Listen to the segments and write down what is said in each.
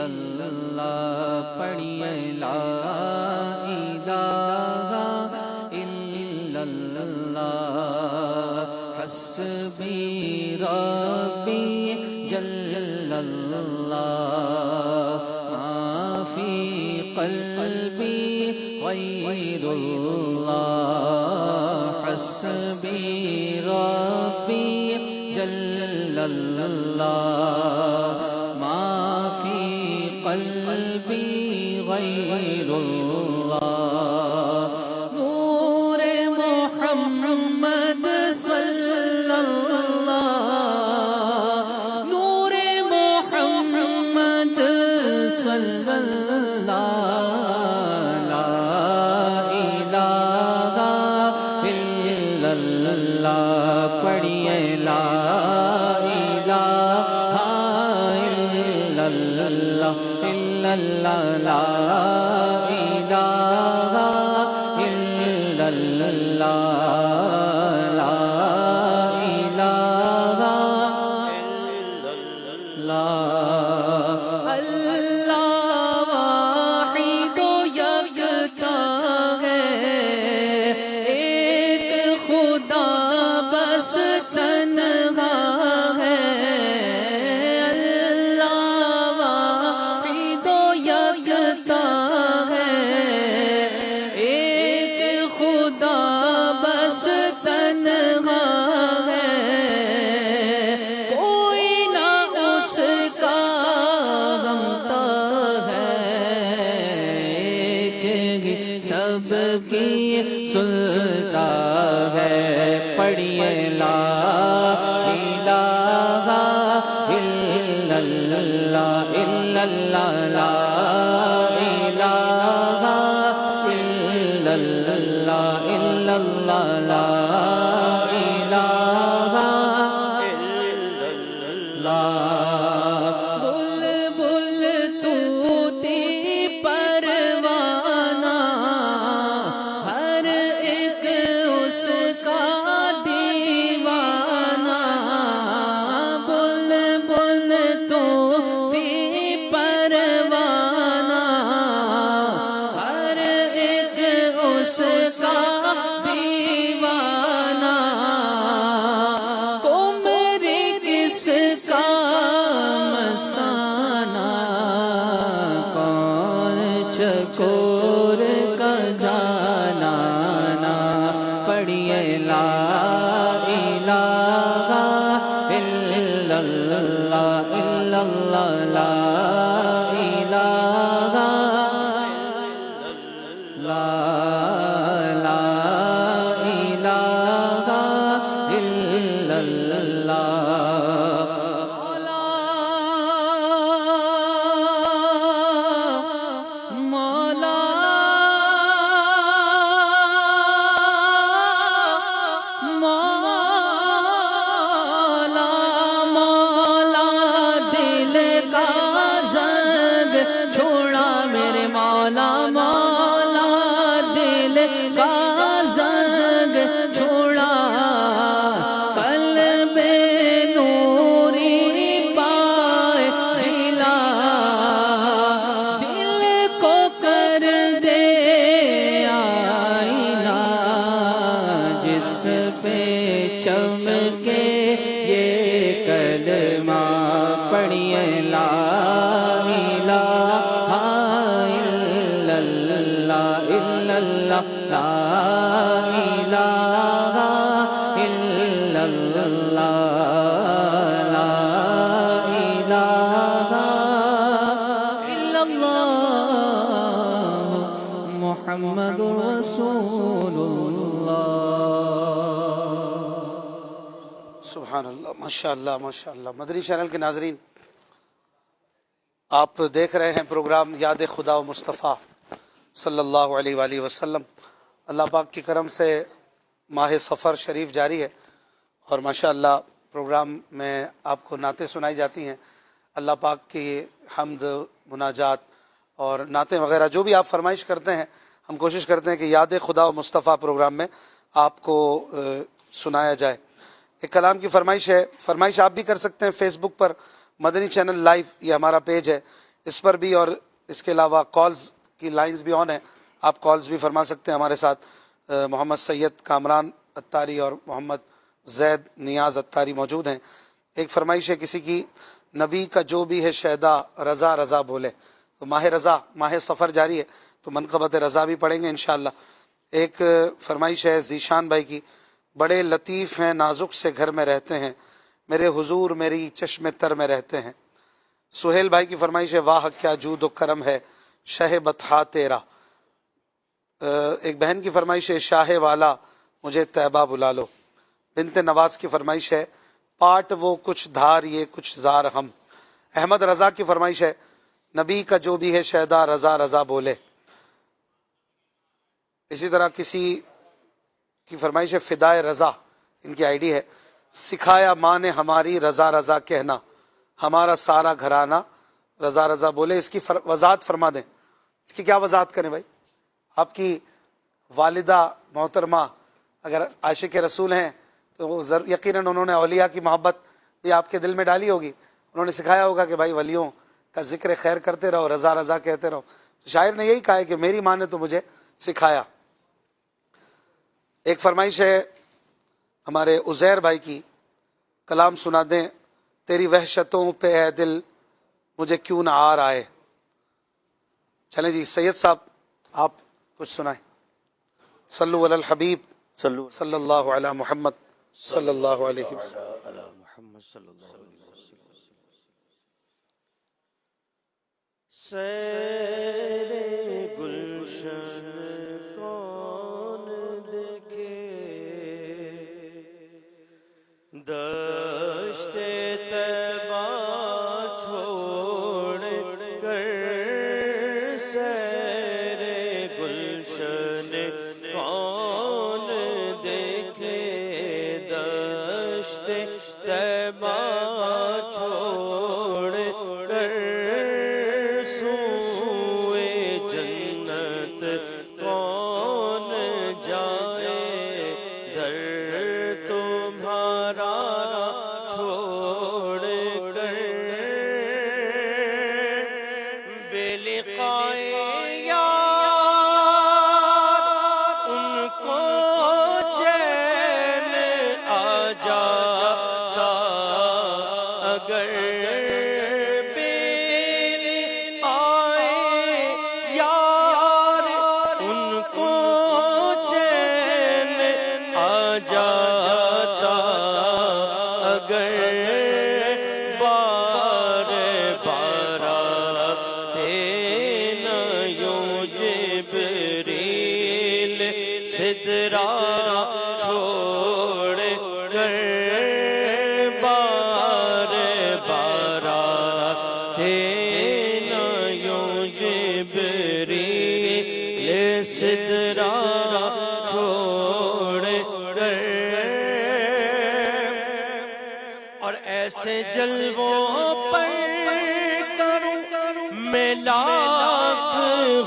اللہ پڑھیے لا الہ الا اللہ حسبی ربی جل اللہ ما فی قلبی غیر اللہ حسبی ربی جل اللہ ما فی قلبی غیر اللہ نور محمد صلی اللہ نور محمد صلی اللہ لا الہ الا اللہ پڑھیے لا الہ الا اللہ الا اللہ لا الہ الا اللہ لا الہ الا اللہ اللہ واحد و یکتا ہے ایک خدا بس تنہا ہے اللہ واحد و یکتا ہے ایک خدا بس تنہا ہے کوئی نہ اس کا غمتا ہے ایک سب کی سلطا ہے پڑھیے لا الہ الا اللہ الا اللہ لا الہ الا اللہ الا اللہ لا الہ الا اللہ بلبل طوطی پروانہ ہر ایک اس کا دیوانہ بلبل طوطی پروانہ ہر ایک اس کا دیوانہ قمری کس کا مستانہ کون چکور کا جانانا پڑھیے لا الہ الا اللہ الا اللہ لا الہ لا لا الہ الا اللہ مولا مولا مولا دل کا زنگ چھوڑا میرے مولا مولا دل کا زنگ چھوڑا قلب نوری پائے جلا دل کو کر دے آئینہ جس پہ چمکے یہ کلمہ پڑھیے لا الہ الا اللہ الا اللہ لا الہ الا اللہ لا الہ الا اللہ محمد رسول اللہ سبحان اللہ ماشاء اللہ ماشاء اللہ۔ مدنی چینل کے ناظرین، آپ دیکھ رہے ہیں پروگرام یاد خدا و مصطفیٰ صلی اللہ علیہ وآلہ وسلم۔ اللہ پاک کی کرم سے ماہ سفر شریف جاری ہے اور ماشاء اللہ پروگرام میں آپ کو نعتیں سنائی جاتی ہیں۔ اللہ پاک کی حمد، مناجات اور نعتیں وغیرہ جو بھی آپ فرمائش کرتے ہیں، ہم کوشش کرتے ہیں کہ یاد خدا و مصطفیٰ پروگرام میں آپ کو سنایا جائے۔ ایک کلام کی فرمائش ہے، فرمائش آپ بھی کر سکتے ہیں فیس بک پر مدنی چینل لائیو، یہ ہمارا پیج ہے، اس پر بھی اور اس کے علاوہ کالز کی لائنز بھی آن ہیں، آپ کالز بھی فرما سکتے ہیں. ہمارے ساتھ محمد سید کامران اتاری اور محمد زید نیاز اتاری موجود ہیں. ایک فرمائش ہے کسی کی، نبی کا جو بھی ہے شیدا رضا رضا بولے. تو ماہ رضا، ماہ سفر جاری ہے تو منقبت رضا بھی پڑھیں گے انشاءاللہ. ایک فرمائش ہے ذیشان بھائی کی، بڑے لطیف ہیں نازک سے گھر میں رہتے ہیں، میرے حضور میری چشم تر میں رہتے ہیں. سہیل بھائی کی فرمائش ہے، واہ کیا جود و کرم ہے شہ بطحا تیرا. ایک بہن کی فرمائش ہے، شاہ والا مجھے طیبہ بلا لو. بنت نواز کی فرمائش ہے، پاٹ وہ کچھ دھار یہ کچھ زار ہم. احمد رضا کی فرمائش ہے، نبی کا جو بھی ہے شیدا رضا رضا بولے. اسی طرح کسی کی فرمائش ہے فدائے رضا، ان کی آئی ڈی ہے، سکھایا ماں نے ہماری رضا رضا کہنا، ہمارا سارا گھرانہ رضا رضا بولے. اس کی وضاحت فرما دیں. اس کی کیا وضاحت کریں بھائی؟ آپ کی والدہ محترمہ اگر عاشق رسول ہیں تو وہ یقیناً انہوں نے اولیاء کی محبت بھی آپ کے دل میں ڈالی ہوگی. انہوں نے سکھایا ہوگا کہ بھائی ولیوں کا ذکر خیر کرتے رہو، رضا رضا کہتے رہو. تو شاعر نے یہی کہا ہے کہ میری ماں نے تو مجھے سکھایا. ایک فرمائش ہے ہمارے عزیر بھائی کی، کلام سنا دیں تیری وحشتوں پہ اے دل مجھے کیوں نہ آر آئے. چلیں جی سید صاحب آپ کچھ سنائیں. صلو علی الحبیب صلی اللہ علی محمد صلی اللہ علیہ وسلم. سیر گلشن کون دیکھے، دشت طیبہ چھوڑ کر سیر گلشن کون دیکھے، دشت طیبہ چھوڑ کر سوئے جنت کون جائے، در تمہارا چھوڑ کر بے لقائے یار ان کو چین آ جاتا، اگر بے لقائے یار ان کو چین آ جاتا، اگر بار بار آتے نہ یوں جبریل سدرا چھوڑ کر، بار بار آتے نہ یوں جبریل سدرا چھوڑ کر. اور ایسے جلووں پر کروں میں لاکھ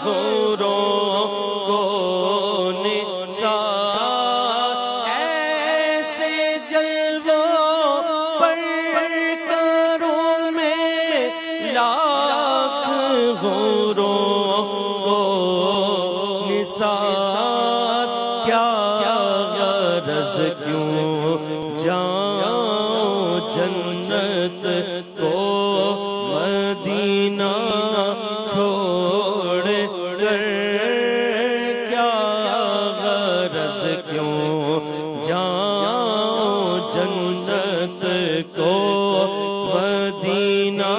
حوروں کو نثار، ایسے جلووں پر کروں میں لاکھ حوروں کو نثار، کیا غرض کیوں جاؤں جنت کو مدینہ چھوڑ کر، کیا غرض کیوں جاؤں جنت کو مدینہ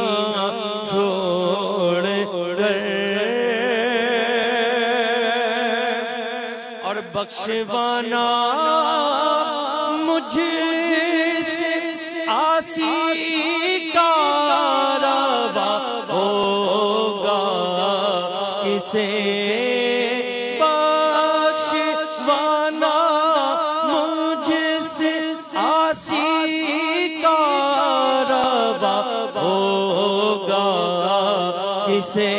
چھوڑ کر. اور بخشوانا مجھ سے عاصی کا روا ہوگا، کسے بخشوانا مجھ سے عاصی کا روا ہوگا، کسے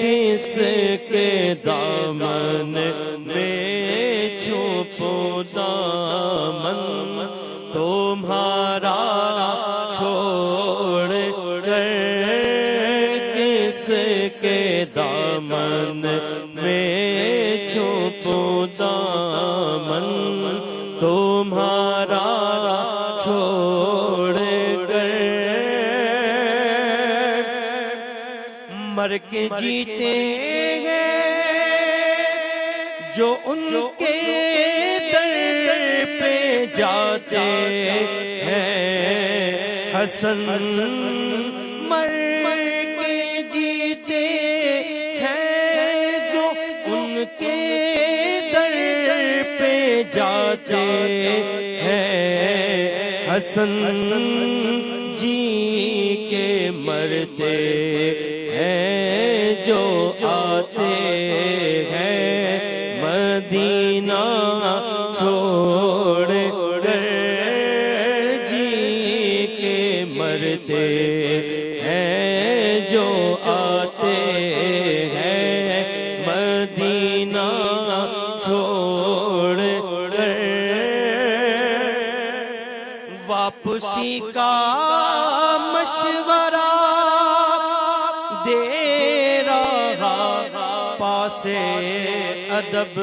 کس کے دامن میں چھپوں دامن تمہارا چھوڑ کر، دامن میں چھپوں دامن تمہارا چھوڑ کر، مر کے جیتے ہیں جو ان کے در پہ جاتے ہیں، حسن مر کے جیتے ہیں جو ان کے در پہ جاتے ہیں، حسن جی کے مرتے ہیں جو آتے ہیں مدینہ چھوڑ کر، جی کے مرتے ہیں جو آتے ہیں مدینہ چھوڑ کر، واپسی کا مشورہ دے رہا پاسے ادب،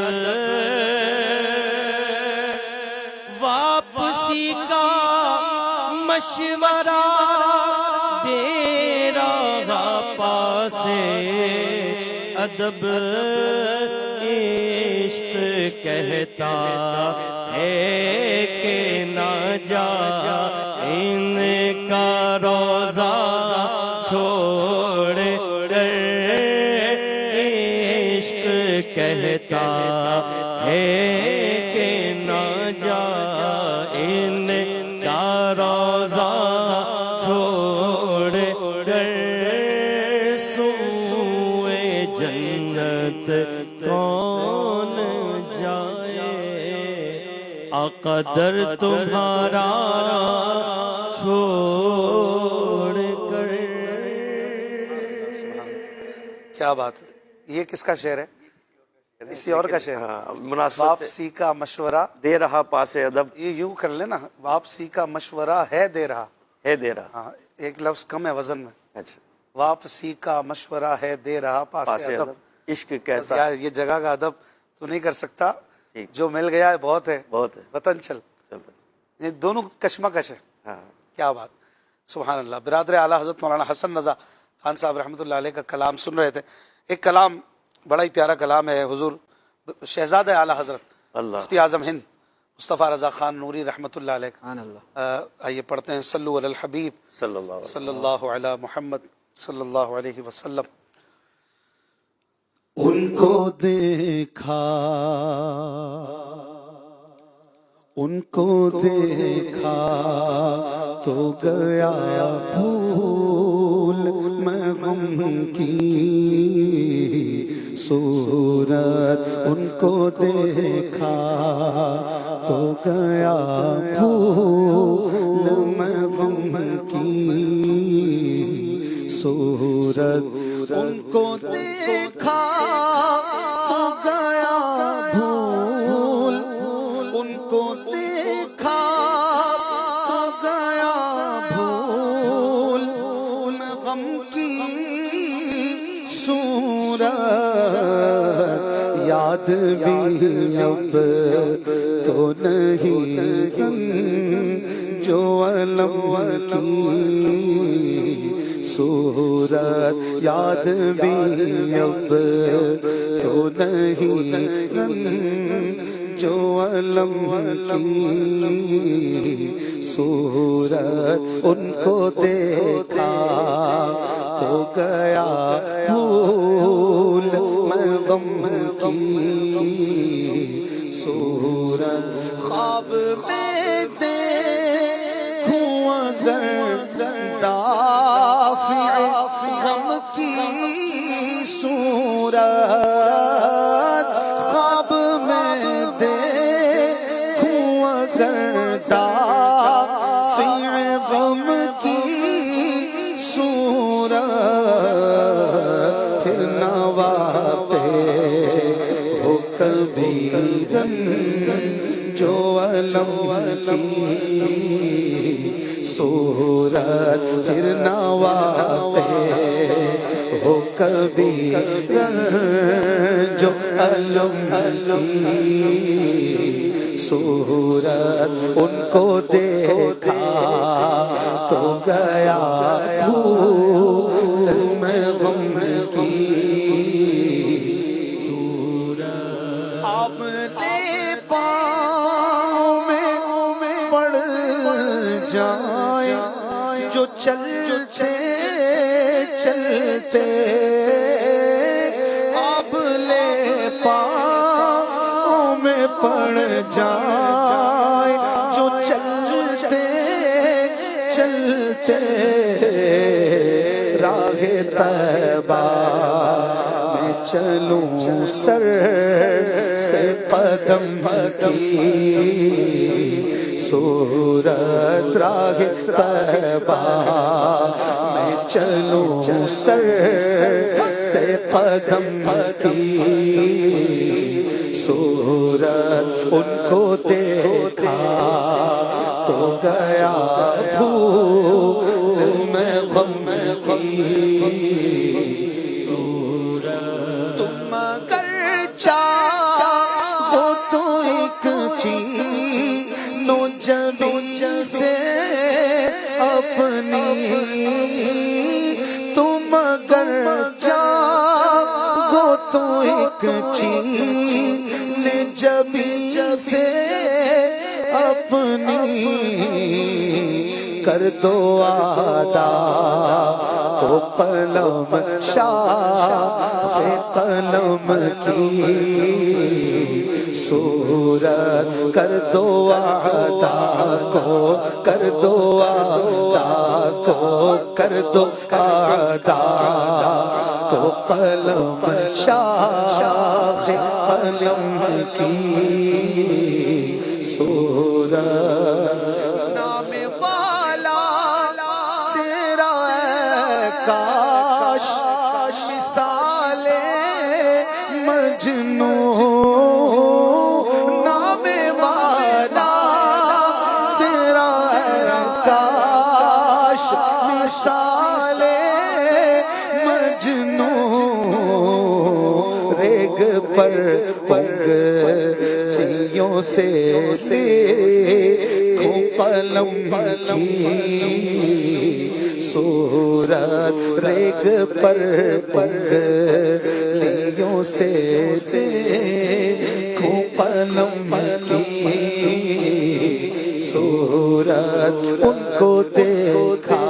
واپسی کا مشورہ دے رہا پاسے ادب، عشق کہتا ہے کہ نہ جا ان کا روزہ چھوڑ کر، عشق کہتا ہے کہ نہ جا ان کا روزہ چھوڑ کر، سوئے جنت کون جائے، قدر تمہارا چھوڑ کر۔ کیا بات ہے، یہ کس کا شعر ہے؟ کسی اور کا شعر ہے؟ مناسبت واپسی کا مشورہ دے رہا پاسے ادب، یہ یوں کر لینا، واپسی کا مشورہ ہے دے رہا، ہے دے رہا، ہاں ایک لفظ کم ہے وزن میں، اچھا، واپسی کا مشورہ ہے دے رہا پاسے پاسے ادب۔ ادب، عشق کیسا، یار یہ جگہ کا ادب تو نہیں کر سکتا، ٹھیک، جو مل گیا ہے بہت ہے، بہت ہے، وطن چل، چلتا، یہ دونوں کشمکش ہے۔ ہاں، کیا بات، سبحان اللہ۔ برادر اعلیٰ حضرت مولانا حسن رضا خان صاحب رحمۃ اللہ علیہ کا کلام سن رہے تھے، ایک کلام بڑا ہی پیارا کلام ہے، حضور شہزادہ اعلیٰ حضرت اللہ، مفتی اعظم ہند مصطفیٰ رضا خان نوری رحمۃ اللہ علیہ کا۔ سبحان اللہ۔ آئیے پڑھتے ہیں، صلو علی الحبیب صلی اللہ علیہ صلی اللہ علی محمد صلی اللہ علیہ وسلم۔ ان کو دیکھا، ان کو دیکھا تو گیا بھول میں غم کی صورت، ان کو دیکھا تو گیا بھول میں غم کی صورت، ان کو دیکھا تو گیا بھول، ان کو دیکھا تو گیا بھول میں غم کی صورت، یاد بھی اب تو نہیں جو علم کی صورت، یاد بھی اب تو نہیں جو علم کی صورت، ان کو دیکھا تو گیا بھول میں غم کی صورت، خواب میں دیکھوں اگر دافع غم کی صورت، خواب میں دیکھوں اگر دافع غم کی صورت، پھر نہ واقع ہو کبھی جو علم کی صورت، پھر نہ واقع ہو کبھی رنج و الم کی صورت ان کو دیکھا تو گیا بھول میں غم کی صورت آپ نے پاؤں میں پڑ جائیں جو چلتے چلتے آپ لے پاؤں میں پڑ جائیں جو چلتے چلتے راہ طیبہ میں چلوں سر سے قدم کی صورت راہ طیبہ میں چلوں سر سے قدم کی صورت ان کو دیکھا تو گیا بھول میں غم کی صورت تم اگر چاہو تو ایک چیز نو جبی سے اپنی تم اگر چاہو تو ایک چیز جبی سے اپنی کر دو عطا تو قلم شاہ قلم کی صورت کر دو عطا کو کر دو عطا کو کر دو عطا کو قلم شاہ قلم کی صورت نام والا تیرا کاش مثال مجنوں نام والا تیرا کاش مثال مجنوں ریگ پر پنگھلیوں سے قلم کی صورت ریگ پر پنگھلیوں سے قلم کی صورت ان کو دیکھا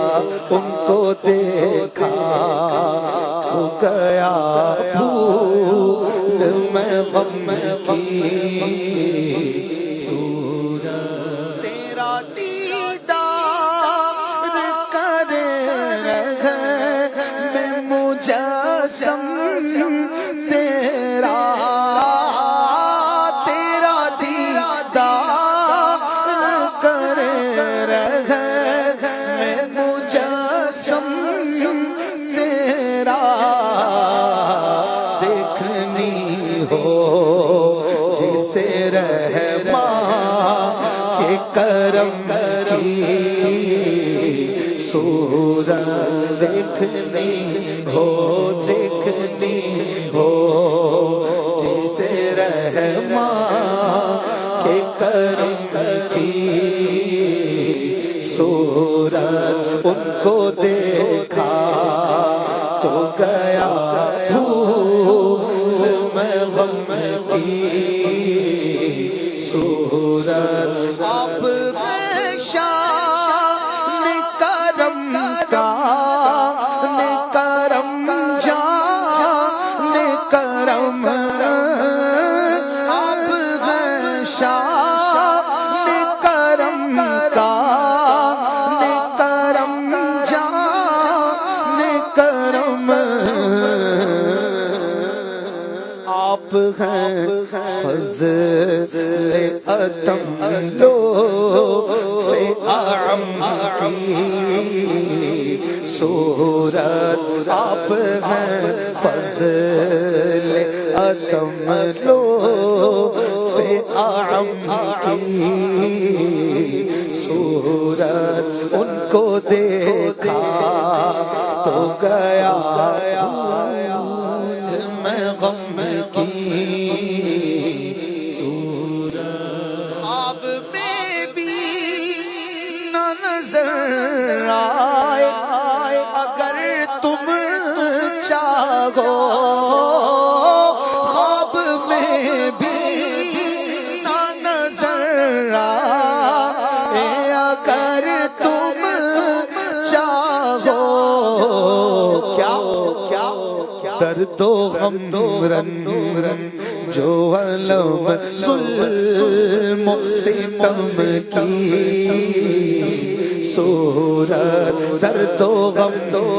تو گیا بھول میں غم کی صورت تیرا دیدار کرے رہے میں مجسم تیرا تیرا دیدار کرے رہے میں مجسم تیرا دیکھنی ہو جسے رحمان کے کرم کی صورت دیکھنی ہو جسے رحمان کے کرم کی صورت ان کو دیکھا تو گیا بھول میں غم کی صورت آپ شان کرم کا کرم جان کرم آپ شان کرم کا کرم جان کرم آپ ہیں فضل عتم لو اعم کی صورت آپ ہیں فضل عتم لو اعم کی صورت ان کو دیکھا تو گیا کیا درد و غم رن جو علم ظلم و ستم کی صورت درد و غم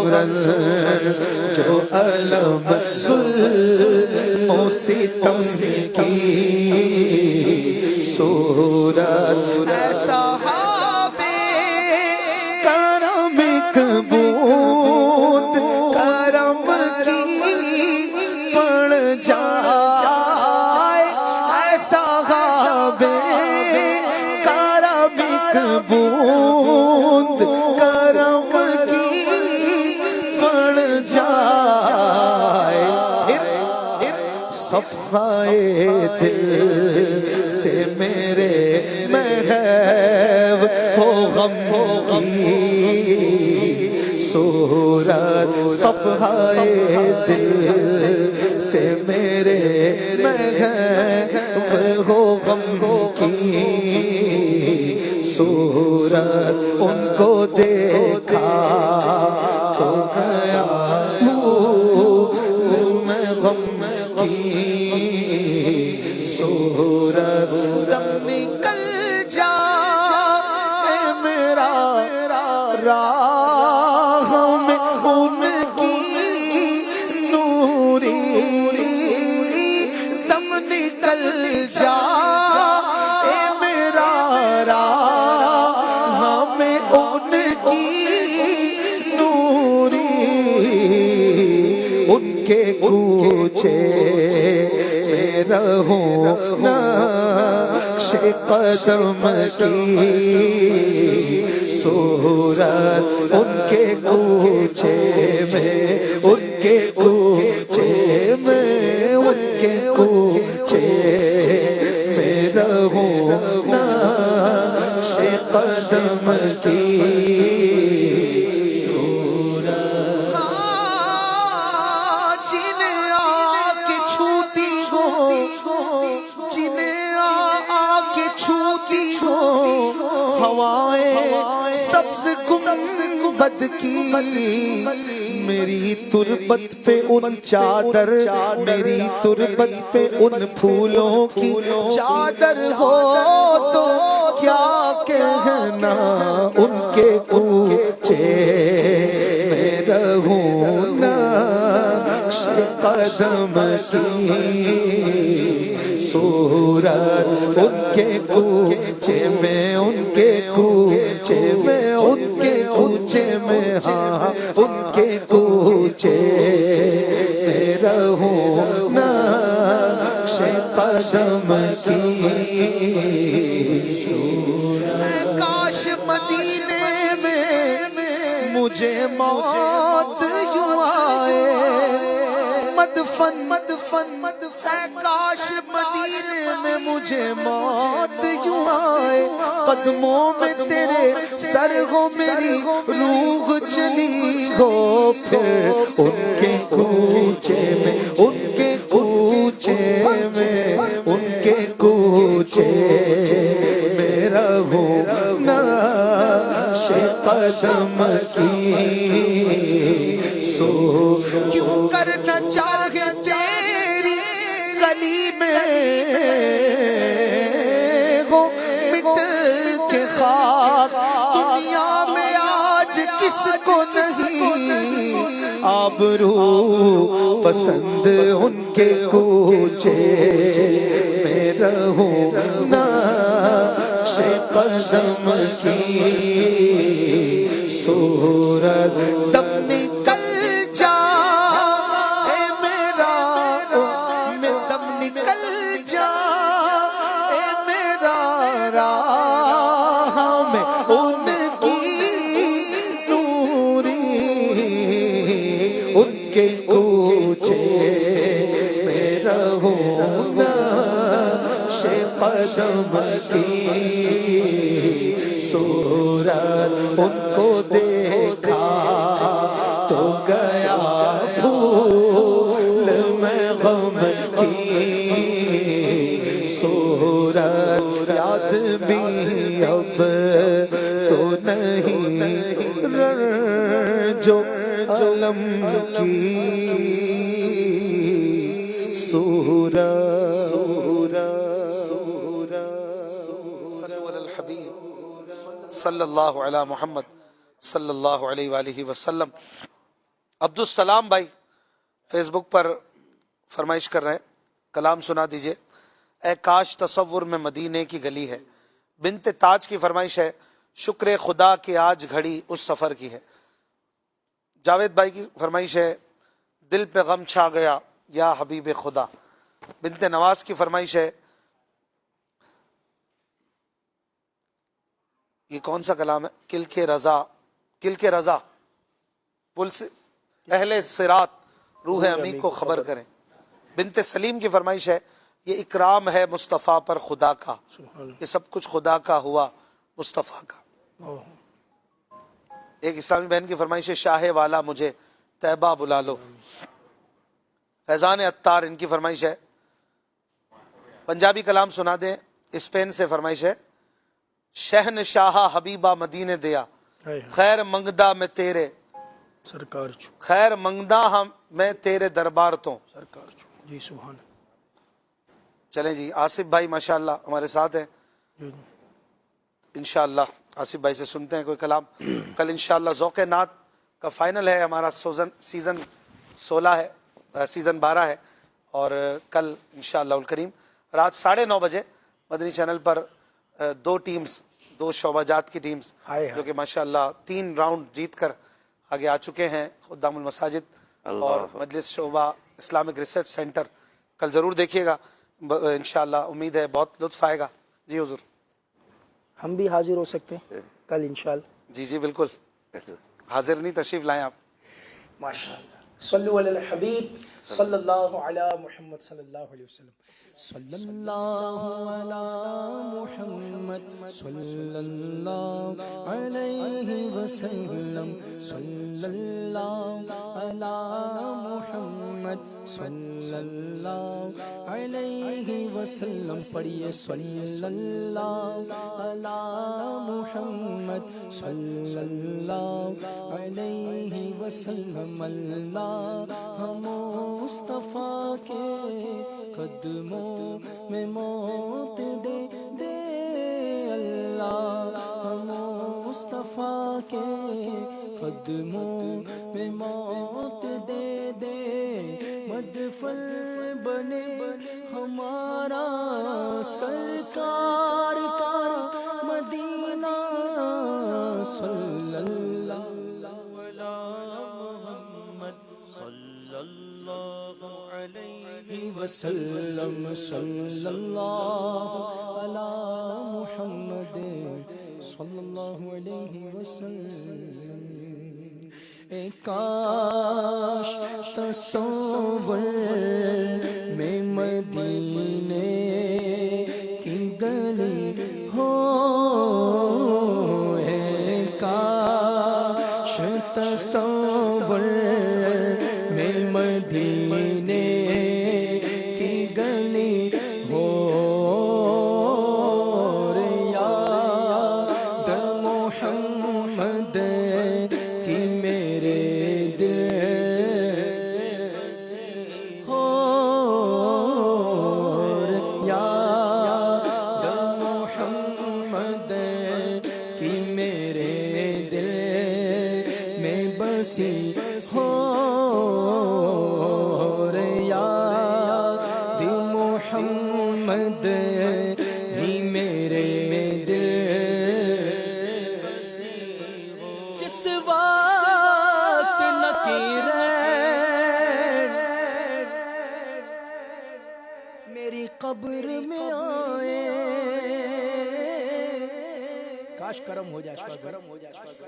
رن جو علم ظلم و ستم کی صورت ایسا بوند کرم کی پڑ جائے ایسا غابے کرم بوند کرم کی پڑ جائے صفحۂ دل سے میرے محو ہو غم کی صورت صفحۂ دل سے میرے محو ہو غم کی صورت ان کو دیکھا تو گیا بھول میں غم کی صورت دم نکل جائے میرا راہ میں ان کی نوری دم نکل جائے میرا راہ میں ان کی نوری ان کے کوچے میں رہوں نقش قدم کی صورت ان کے کوچے میں ان کے کوچے میں ان کے کوچے میں رہوں نقش قدم کی سبز گنبد کی میری تربت پہ ان چادر میری تربت پہ ان پھولوں کی چادر ہو تو کیا کہنا ان کے کوچے میں رہوں نقش قدم کی صورت ان کے کوچے میں ان کے کوچے میں ان کے کوچے میں ہاں ان کے کوچے میں رہوں نقش قدم کی کاش مدینے میں مجھے موت یوں آئے مدفن کاش مدینے میں مجھے موت یوں آئے قدموں میں تیرے سر ہو میری روح چلی ہو پھر ان کے کوچے میں ان کے کوچے میں ان کے کوچے میں رہوں نقش قدم کی کیوں کرنا چاہے تیری گلی میں ہو مٹ کے خاک دنیا میں آج کس کو نہیں آبرو پسند ان کے کوچے میں رہوں نقش قدم کی صورت دم نکل کے کوچے میں رہوں نقش قدم کی صورت ان کو دیکھا تو گیا بھول میں غم کی صورت یاد بھی اب تو نہیں جو عالم کی صورت صلو علی الحبیب صلی اللہ علی محمد صلی اللہ علیہ وآلہ وسلم. عبدالسلام بھائی فیس بک پر فرمائش کر رہے ہیں, کلام سنا دیجئے. اے کاش تصور میں مدینے کی گلی ہے. بنت تاج کی فرمائش ہے, شکر خدا کہ آج گھڑی اس سفر کی ہے. جاوید بھائی کی فرمائش ہے, دل پہ غم چھا گیا یا حبیب خدا. بنت نواز کی فرمائش ہے, یہ کون سا کلام ہے, کل کے رضا پل سے اہل صراط روح امی کو خبر کریں. بنت سلیم کی فرمائش ہے, یہ اکرام ہے مصطفیٰ پر خدا کا, یہ سب کچھ خدا کا ہوا مصطفیٰ کا. ایک اسلامی بہن کی فرمائش ہے, شاہ والا مجھے طیبہ بلا لو. فیضان عطار ان کی فرمائش ہے, پنجابی کلام سنا دیں. اسپین سے فرمائش ہے, شہنشاہ حبیبہ مدینے دیا, خیر منگدہ میں تیرے سرکار خیر منگدہ ہم میں تیرے دربار تو. سرکار جی سبحان. چلیں جی, آصف بھائی ماشاءاللہ ہمارے ساتھ ہیں. انشاءاللہ آصف بھائی سے سنتے ہیں کوئی کلام. کل انشاءاللہ ذوق نعت کا فائنل ہے ہمارا, سیزن 16 ہے, سیزن 12 ہے. اور کل انشاءاللہ الکریم رات 9:30 بجے مدنی چینل پر دو ٹیمز, دو شعبہ جات کی ٹیمز جو کہ ماشاءاللہ 3 راؤنڈ جیت کر آگے آ چکے ہیں. خدام المساجد اور مجلس شعبہ اسلامک ریسرچ سینٹر. کل ضرور دیکھیے گا, انشاءاللہ امید ہے بہت لطف آئے گا. جی حضور. ہم بھی حاضر ہو سکتے ہیں کل انشاءاللہ. جی بالکل حاضر نہیں, تشریف لائیں آپ. ماشاءاللہ. صلو علی الحبیب صلی اللہ علی محمد صلی اللہ علیہ وسلم. صلی اللہ علی محمد صلی اللہ علیہ وسلم. صلی اللہ علی محمد صلی اللہ علیہ وسلم. پڑھیے صلی اللہ علی محمد صلی اللہ علیہ وسلم. اللہ مصطفیٰ کے قدموں میں موت دے دے, اللہ مصطفیٰ کے قدموں میں موت دے دے. مدفن بنے ہمارا سرکار کا مدینہ. صلی اللہ وسلم. صلی اللہ علی محمد صلی اللہ علیہ وسلم. کاش تصور میں مدینے کی گلی ہو, کاش تصور میں مدینے کی گلی ہو. یاد محمد کی میرے دل ہو, یاد محمد کی میرے دل میں بسی ہو. محمد ہی میرے دل. جس وقت میری قبر میں آئے, کاش کرم ہو جائے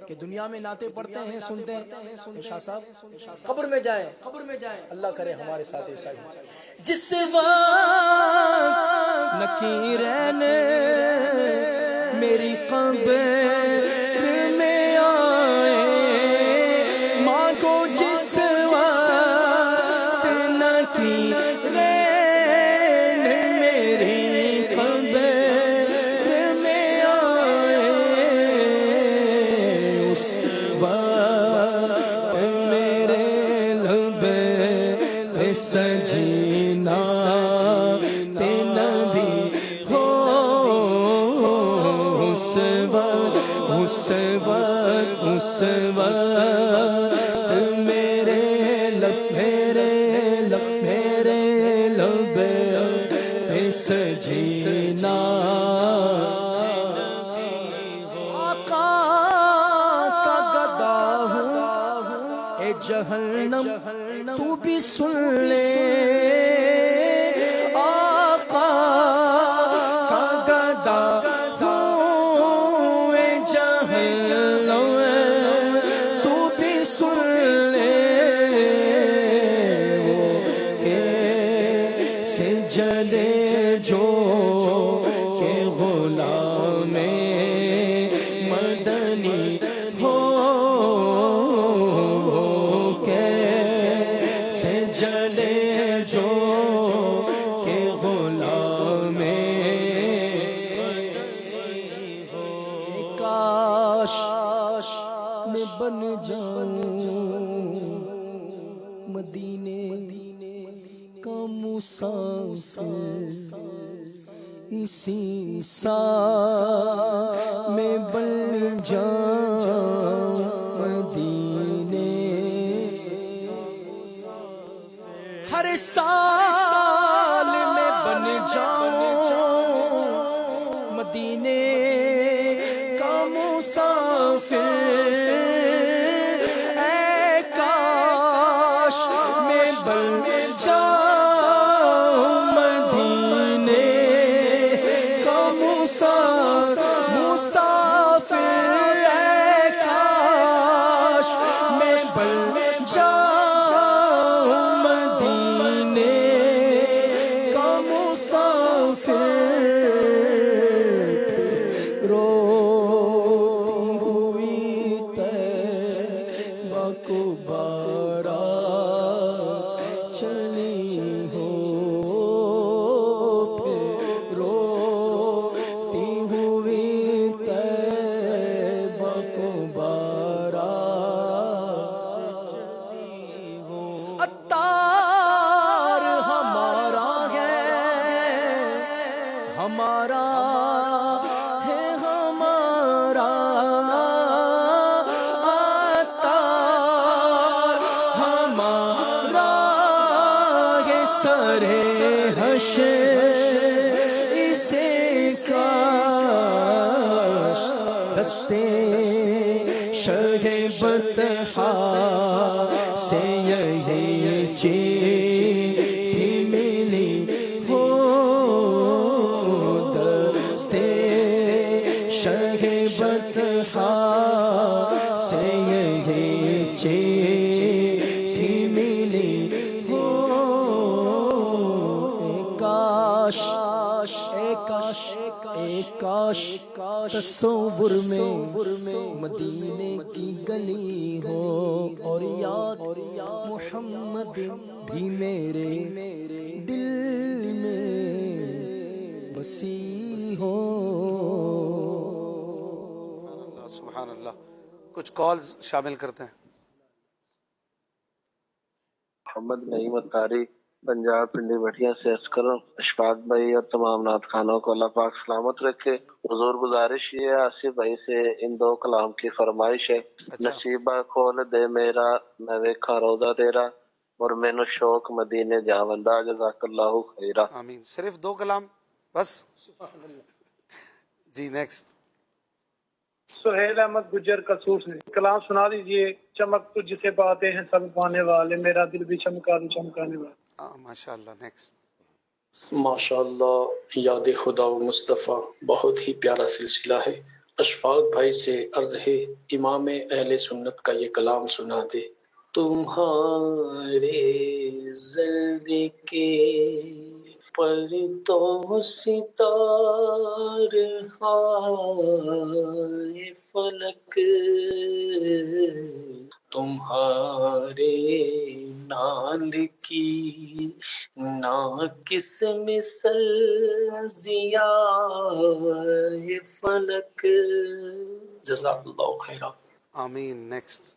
کہ دنیا میں نعتیں پڑھتے ہیں سنتے ہیں, شاہ صاحب قبر میں جائیں, اللہ کرے ہمارے ساتھ ایسا ہی. جس وقت نکیرین میری قبر میں آئے, ماں کو جس وقت نکیرین میری قبر میں آئے, اس وقت میں سجینا تے نبی ہو اس وقت میرے لب پہ سجینا آقا کا گدا ہوں اے جہنم تو بھی سن لے آقا کا گدا ہوں اے جہنم تو بھی سن لے کیسے جلے جو کہ غلام مدنی ہو کیسے جلے جو کہ غلام کاش میں بن جاؤں مدینے کا مسافر اسی سال میں بن جاؤں مدینے ہر سال میں بن جاؤں مدینے کا مسافر اے کاش میں بن جاؤں مدینے کا مسافر اے کاش میں بن جاؤں مدینے کا مسافر روتی ہوئی طیبہ کو بارات چلی ہو پھر روتی ہوئی طیبہ کو بارات چلی ہو عطار ہمارا ہے ہمارا ہے ہمارا عطار ہمارا ہے سرے حشر اسے کاش دستے شہ بطحا سے یہی چیٹھی ملی ہو دستے شہ بطحا سے یہی چیٹھی ملی ہو کاش تصور میں مدینے کی گلی ہو اور یاد محمد بھی میرے دل میں بسی ہو سبحان اللہ کچھ کالز شامل کرتے ہیں محمد نعیم اتاری پنجاب پنڈی بٹھیا سے عرض کروں اشفاق بھائی اور تمام نعت خانوں کو اللہ پاک سلامت رکھے حضور گزارش یہ ہے آصف بھائی سے ان دو کلام کی فرمائش ہے نصیبہ کھول دے میرا میں ویکھا روضہ تیرا اور مینو شوق مدینے جاوندا جزاک اللہ خیرہ آمین صرف دو کلام بس جی نیکسٹ سہیل احمد گجر قصور سے کلام سنا دیجئے چمک تجھ سے باتیں ہیں سب پانے والے میرا دل بھی چمکانے والا ماشاء اللہ نیکسٹ ماشاء اللہ یاد خدا و مصطفیٰ بہت ہی پیارا سلسلہ ہے اشفاق بھائی سے عرض ہے امام اہل سنت کا یہ کلام سنا دے تمہارے زلد کے پر تو ستار ہائے فلک تمہارے نال کی نا کس مثل ضیاء فلک جزاک اللہ خیرہ آمین نیکسٹ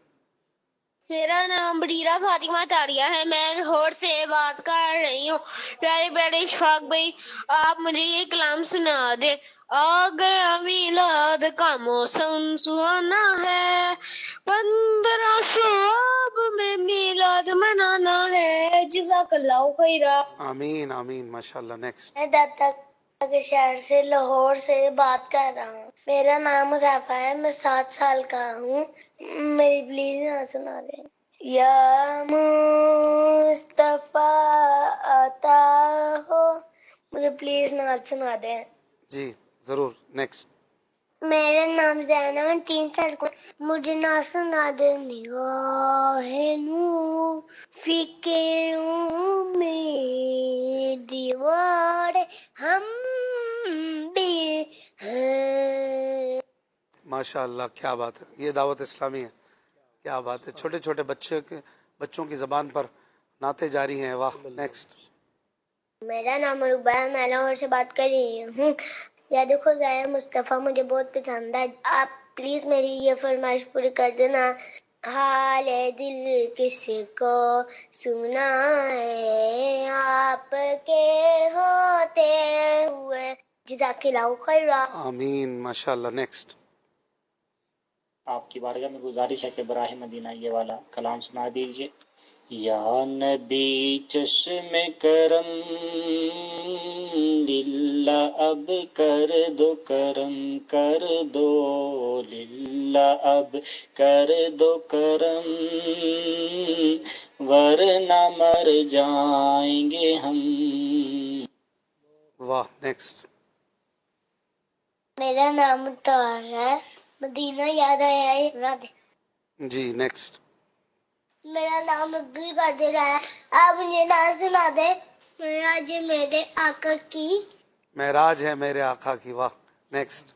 میرا نام بریرہ فاطمہ تاریہ ہے، میں لاہور سے بات کر رہی ہوں۔ پیارے پیارے اشفاق بھائی، آپ مجھے یہ کلام سنا دیں۔ آ گیا میلاد کا موسم سہانا ہے، 1500 آب میں میلاد منانا ہے۔ جزاک اللہ خیرہ۔ آمین آمین، ماشاء اللہ۔ نیکسٹ۔ میں داتا کے شہر سے لاہور سے بات کر رہا ہوں۔ میرا نام مظفر ہے، میں 7 سال کا ہوں۔ میری پلیز نہ سنا دیں۔ یا مصطفیٰ آتا ہو، مجھے پلیز نہ سنا دیں۔ جی ضرور، نیکسٹ۔ میرا نام زینب ہے، 3 سال کا، مجھے نہ سنا دیں۔ نگاہ نور فکروں میں دیوار ہم بھی ہیں۔ ماشاء اللہ، کیا بات ہے، یہ دعوت اسلامی ہے، کیا بات ہے۔ چھوٹے چھوٹے بچوں کی زبان پر نعتیں جاری ہیں، واہ۔ نیکسٹ۔ میرا نام عروبہ ہے، میں لاہور سے بات کر رہی ہوں۔ یاد خدائے مصطفیٰ مجھے بہت پسند ہے، آپ پلیز میری یہ فرمائش پوری کر دینا۔ حال دل کس کو سنائے آپ کے ہوتے ہوئے، جزاک اللہ خیرہ۔ آمین، ماشاء اللہ۔ نیکسٹ۔ آپ کی بارگاہ میں گزارش ہے کہ براہ مدینہ یہ والا کلام سنا دیجیے۔ یا نبی چشم کرم للہ اب کر دو کرم، کر دو للہ اب کر دو کرم، ورنہ مر جائیں گے ہم۔ واہ، نیکسٹ۔ میرا نام طاہر ہے، مدینہ یاد آیا ہے، سنا دے۔ جی نیکسٹ۔ میرا نام عبد القادر ہے، آپ مجھے نہ سنا دے۔ معراج میرے آقا کی، معراج ہے میرے آقا کی، واہ۔ نیکسٹ۔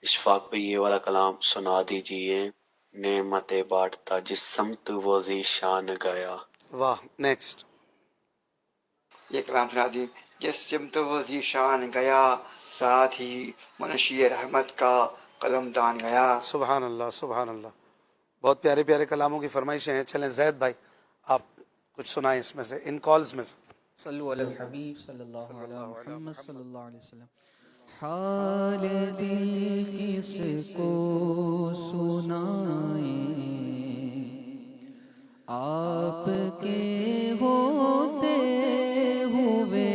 اشفاق پہ یہ والا کلام سنا دیجئے۔ نعمت بانٹتا جس سمت وہ ذیشان گیا۔ واہ، نیکسٹ۔ یہ کلام سنا دی۔ جس سمت وہ ذیشان گیا، ساتھ ہی منشی رحمت کا قلم دان گیا۔ سبحان اللہ، سبحان اللہ۔ بہت پیارے پیارے کلاموں کی فرمائشیں ہیں۔ چلیں زید بھائی، آپ کچھ سنائیں اس میں سے، ان کالز میں سے۔ صلو علی الحبیب صلی اللہ علیہ محمد صلی اللہ علیہ وسلم۔ حال دل کس کو سنائیں، آپ کے ہوتے ہوئے،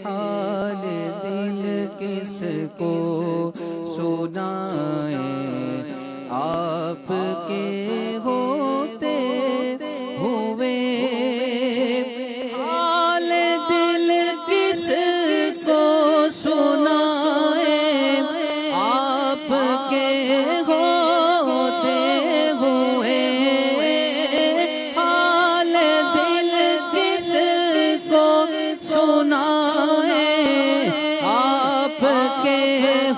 حال دل کس کو سنائیں، آپ کے ہوتے ہوئے، حال دل کس کو سنائیں، آپ کے ہوتے ہوئے، حال دل کس کو سنائیں، آپ کے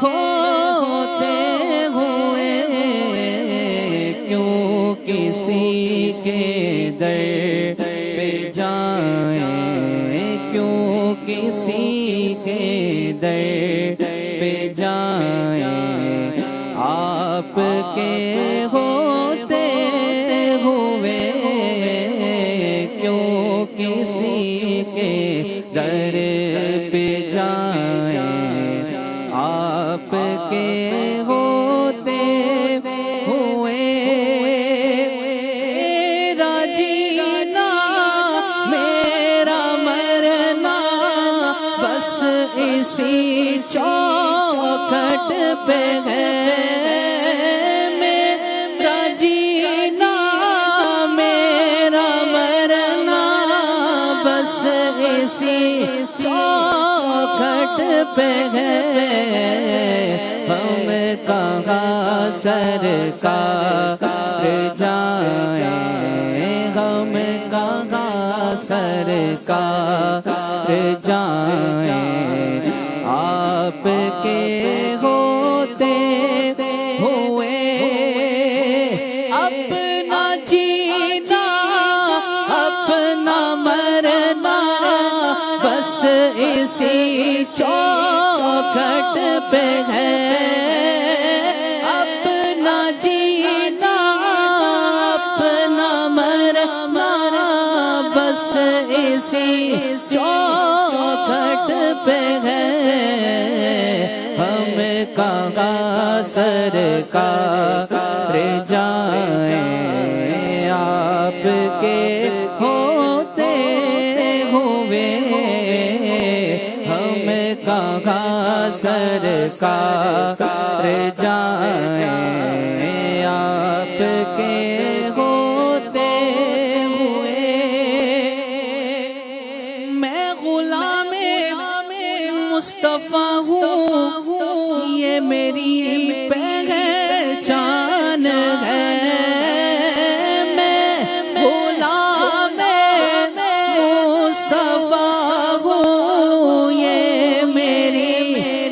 ہوتے ہوئے، کیوں کسی کے در پہ جائیں، کیوں کسی کے در پہ جائیں، آپ کے ہوتے ہوئے، کیوں کسی کے در پہ جائیں، آپ کے ہوتے ہوئے، میرا جینا میرا مرنا بس اسی چوکھٹ پہ ہے، میرا جینا میرا مرنا بس اسی چوکھٹ پہ ہے، ہم کہاں سرکار جائیں، ہم کہاں سرکار جائیں، آپ کے ہوتے ہوئے، اپنا جینا اپنا مرنا بس اسی چوکھٹ پہ ہے، اپنا جینا اسی چوکھٹ پہ ہے، ہم کہاں سرکار جائیں آپ کے ہوتے ہوئے، ہم کہاں سرکار جائیں آپ کے ہوتے ہوئے۔ میں غلام مصطفیٰ ہوں، یہ میری پہچان ہے، میں غلام مصطفیٰ ہوں، یہ میری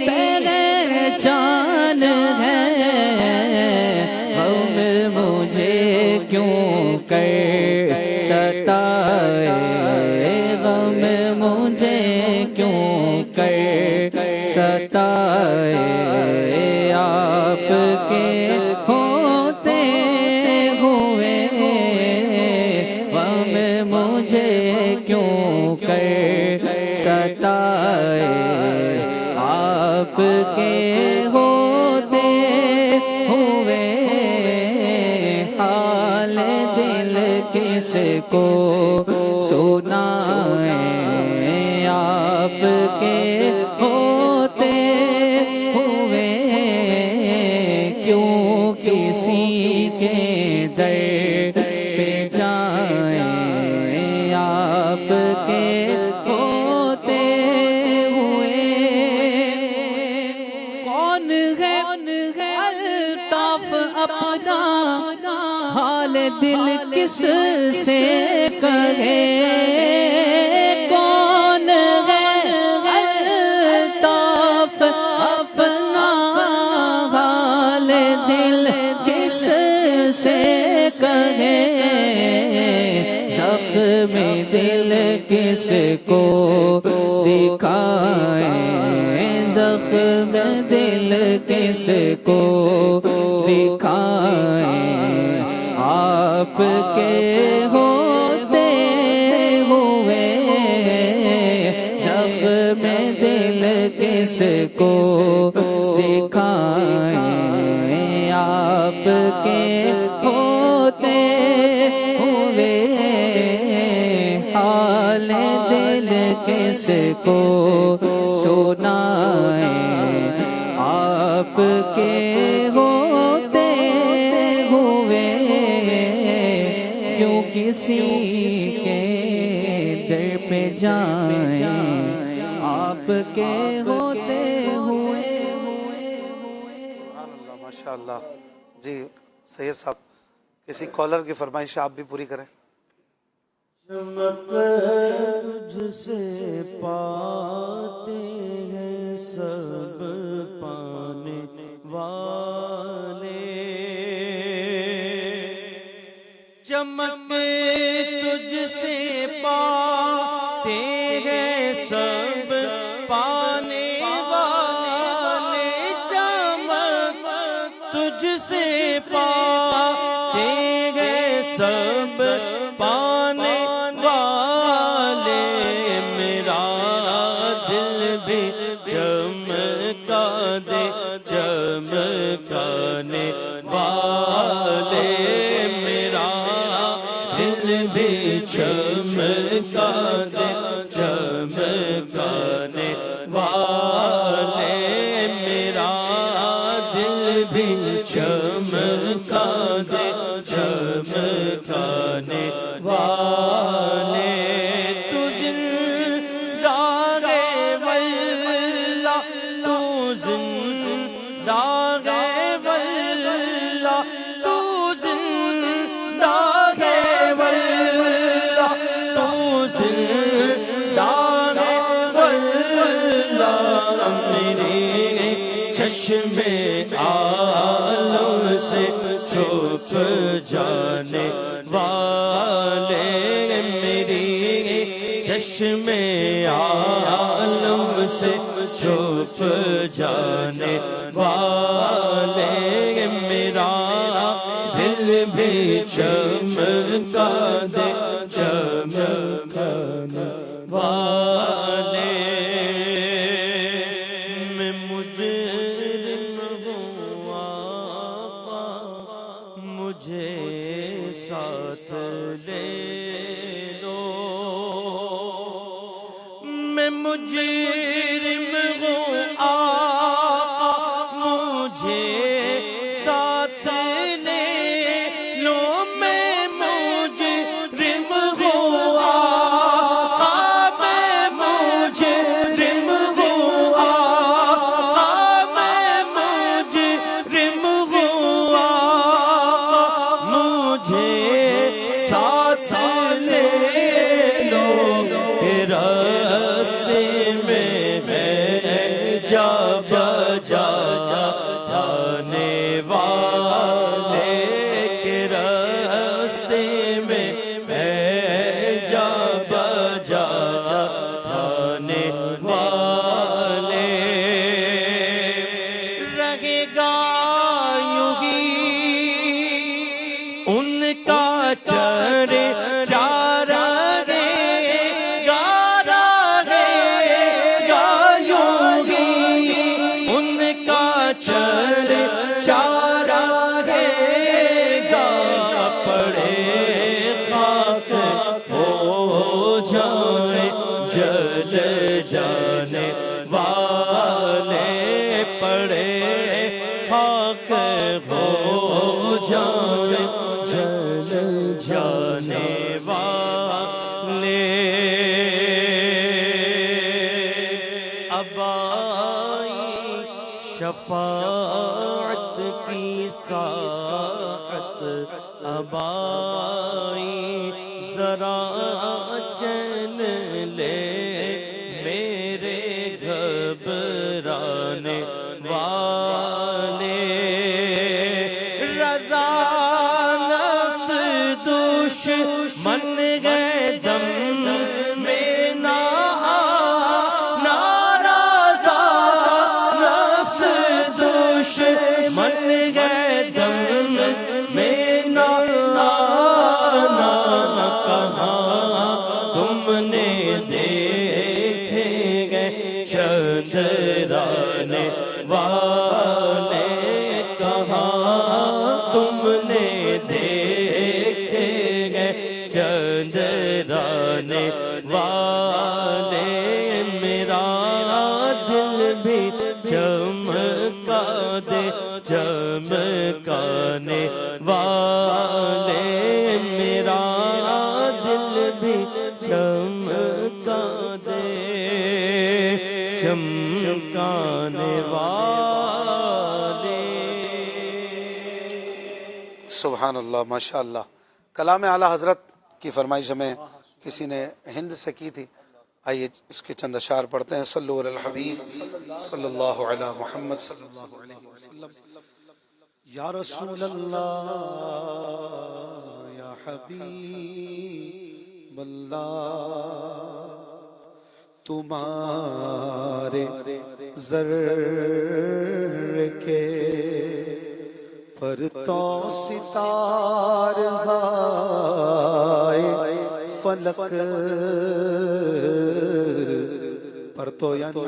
پہچان ہے۔ غم مجھے کیوں کر ستائے، غم مجھے کیوں کر ستائے، آپ کے ہوتے ہوئے، غم مجھے کیوں کر ستائے، آپ کے ہوتے ہوئے۔ حال دل کس کو سنائیں، آپ کے ہوتے ہوئے، کیوں کسی کے در پہ جائیں، آپ کے ہوتے ہوئے۔ کون ہے الطاف اپنا حال دل کس سے کہے، کون ہے الطاف اپنا حال دل کس سے کہے، زخم دل کس کو دکھائیں، زخم دل کس کو دکھائیں، آپ کے ہوتے ہوئے، زخم دل کس کو دکھائیں، آپ کے ہوتے ہوئے۔ حال دل کس کو سنائیں، آپ کے ہوتے ہوئے، کیوں کسی کے در پہ جائیں، آپ کے ہوتے ہوئے۔ سبحان اللہ، ماشاء اللہ۔ جی سید صاحب، کسی کالر کی فرمائش آپ بھی پوری کریں۔ چمک تجھ سے پاتے ہیں سب پانے والے، چمک تجھ سے پاتے ہیں سب پانے والے، چمک تجھ سے پاتے ہیں سب پانے والے، میرا دل بھی چمکا دے چمکانے والے، میرا دل بھی چمکا دے چمکانے والے، میرا دل بھی چمکا دے چمکانے والے۔ تو زندہ ہے واللہ، تو زندہ ہے واللہ، تو زندہ ہے واللہ، تو زندہ ہے واللہ، میرے چشم عالم سے چھپ جانے والے، میری چشم عالم سے چھپ جانے والے، میرا دل بھی چمکا دے چمکا ساتھ لے لو میں مجرم ہوں مجھے ساتھ لے لو میں مجرم ہوں میں مجرم ہوں میں مجرم ہوں مجھے ساتھ لے لو کہ راستے میں جا جانے والے کے راستے میں جا جانے والے رہے گا یوں ہی ان کا چرے چارہ جانے والے پڑے خاک ہو جانے جانے والے اب آئی شفاعت کی ساعت اب آئی ذرا چین لے میرے گھبرانے والے رضا نفس دشمن گئے دم میں ناراضا نفس دشمن گئے دم میں تم نے دیکھے گئے چندرانے والے کہاں تم نے دیکھے گئے چندرانے والے میرا دل بھی چمکا دے چمکانے والے میرا دل بھی چمکا دے چمکانے والے سبحان اللہ ماشاء اللہ کلام اعلیٰ حضرت کی فرمائش ہمیں کسی نے ہند سے کی تھی آئیے اس کے چند اشعار پڑھتے ہیں صلو علی الحبیب صلی اللہ علی محمد صلی اللہ علیہ وسلم یا رسول اللہ یا حبیب اللہ تمہارے ذرے کے پر تو ستار ہائے فلک پر تو یعنی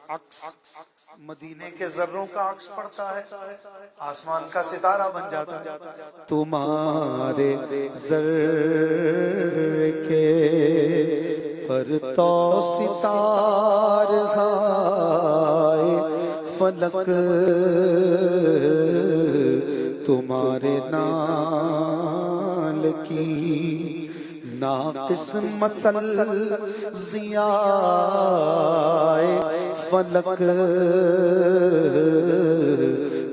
عکس مدینے کے ذروں کا عکس پڑتا ہے آسمان کا ستارہ بن جاتا ہے تمہارے ذرے کے پر تو ستار ہائے فلک تمہارے نال کی ناقص مسل ضیاء فلک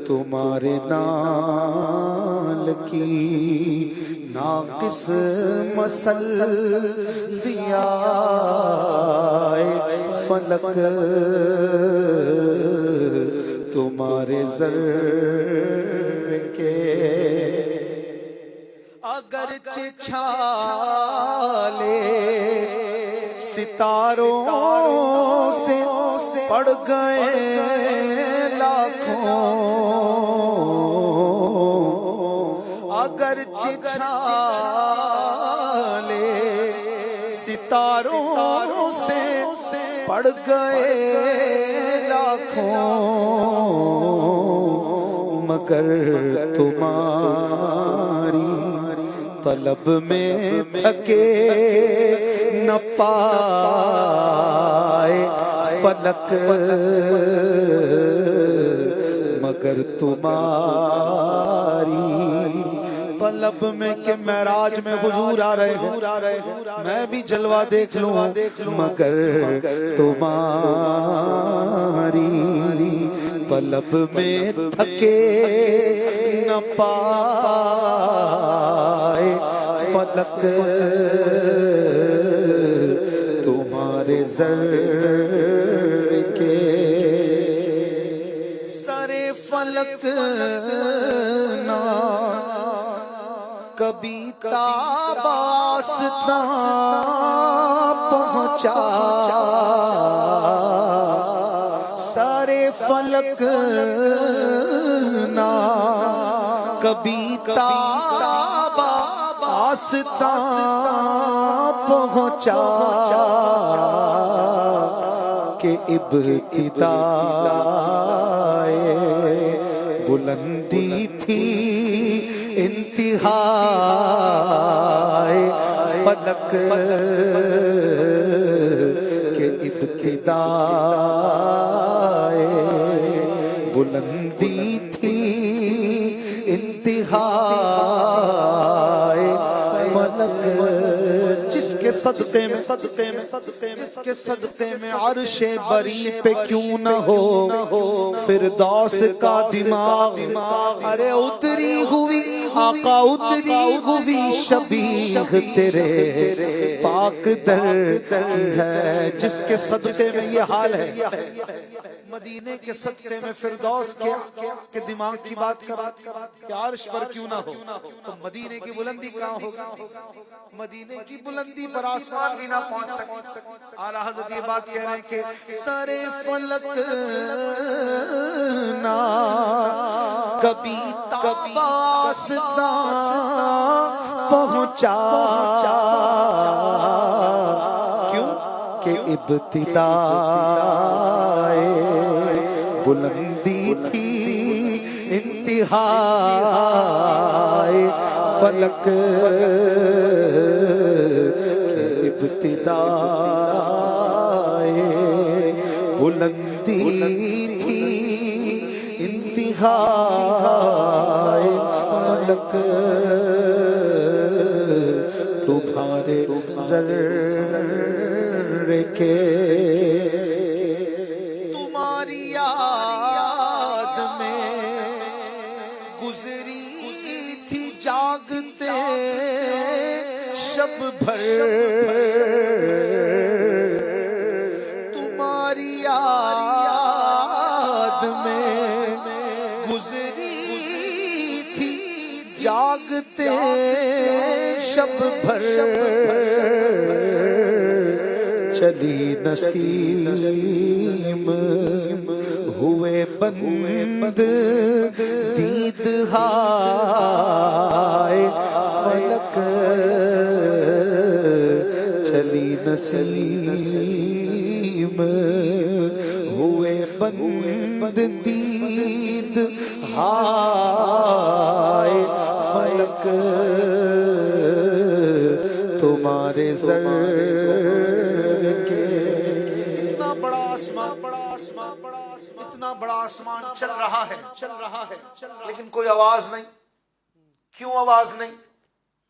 تمہارے نال کی ناقص مسل ضیاء فلک تمہارے ذرے کے اگر چھالے ستاروں سے پڑ گئے لاکھوں اگر چھالے ستاروں سے پڑ گئے لاکھوں مگر تمہاری طلب میں تھکے نہ پائے فلک مگر تمہاری طلب میں کہ معراج میں حضور آ رہے ہیں میں بھی جلوہ دیکھ لوں مگر تمہاری طلب میں تھکے نہ پائے فلک تمہارے زر کے سرے فلک نہ کبھی تاباستہ پہنچا سارے فلک نہ کبھی تاباستہ پہنچا کہ ابتدائے بلندی تھی انتہائے فلک کے ابتدائے بلندی تھی انتہائے فلک جس کے صدقے میں عرش بری پہ کیوں نہ ہو فردوس کا دماغ ارے اتری ہوئی آقا اتری ہوئی شبیہ تیرے پاک در کی ہے جس کے صدقے میں یہ حال ہے مدینے کے صدقے میں فردوس کے دماغ کی بات کہ عرش پر کیوں نہ ہو تو مدینے کی بلندی کہاں ہوگا مدینے کی بلندی پر آسمان بھی نہ پہنچ سکے اعلیٰ حضرت یہ بات کہہ رہے ہیں کہ سارے فلک نہ کبھی تاباستہ پہنچا کیوں کہ ابتدائے بلندی تھی انتہائے فلک ابتدائے بلندی تھی انتہائے فلک تمہارے ذرے کے تمہاری یاد میں گزری تھی جاگتے شب بھر تمہاری یاد میں گزری تھی جاگتے شب بھر چلی نسیم ہوئے بند دید ہائے فلک چلی نسیم ہوئے بند دید ہائے فلک تمہارے زر کے اتنا بڑا آسمان چل رہا ہے لیکن کوئی آواز نہیں کیوں آواز نہیں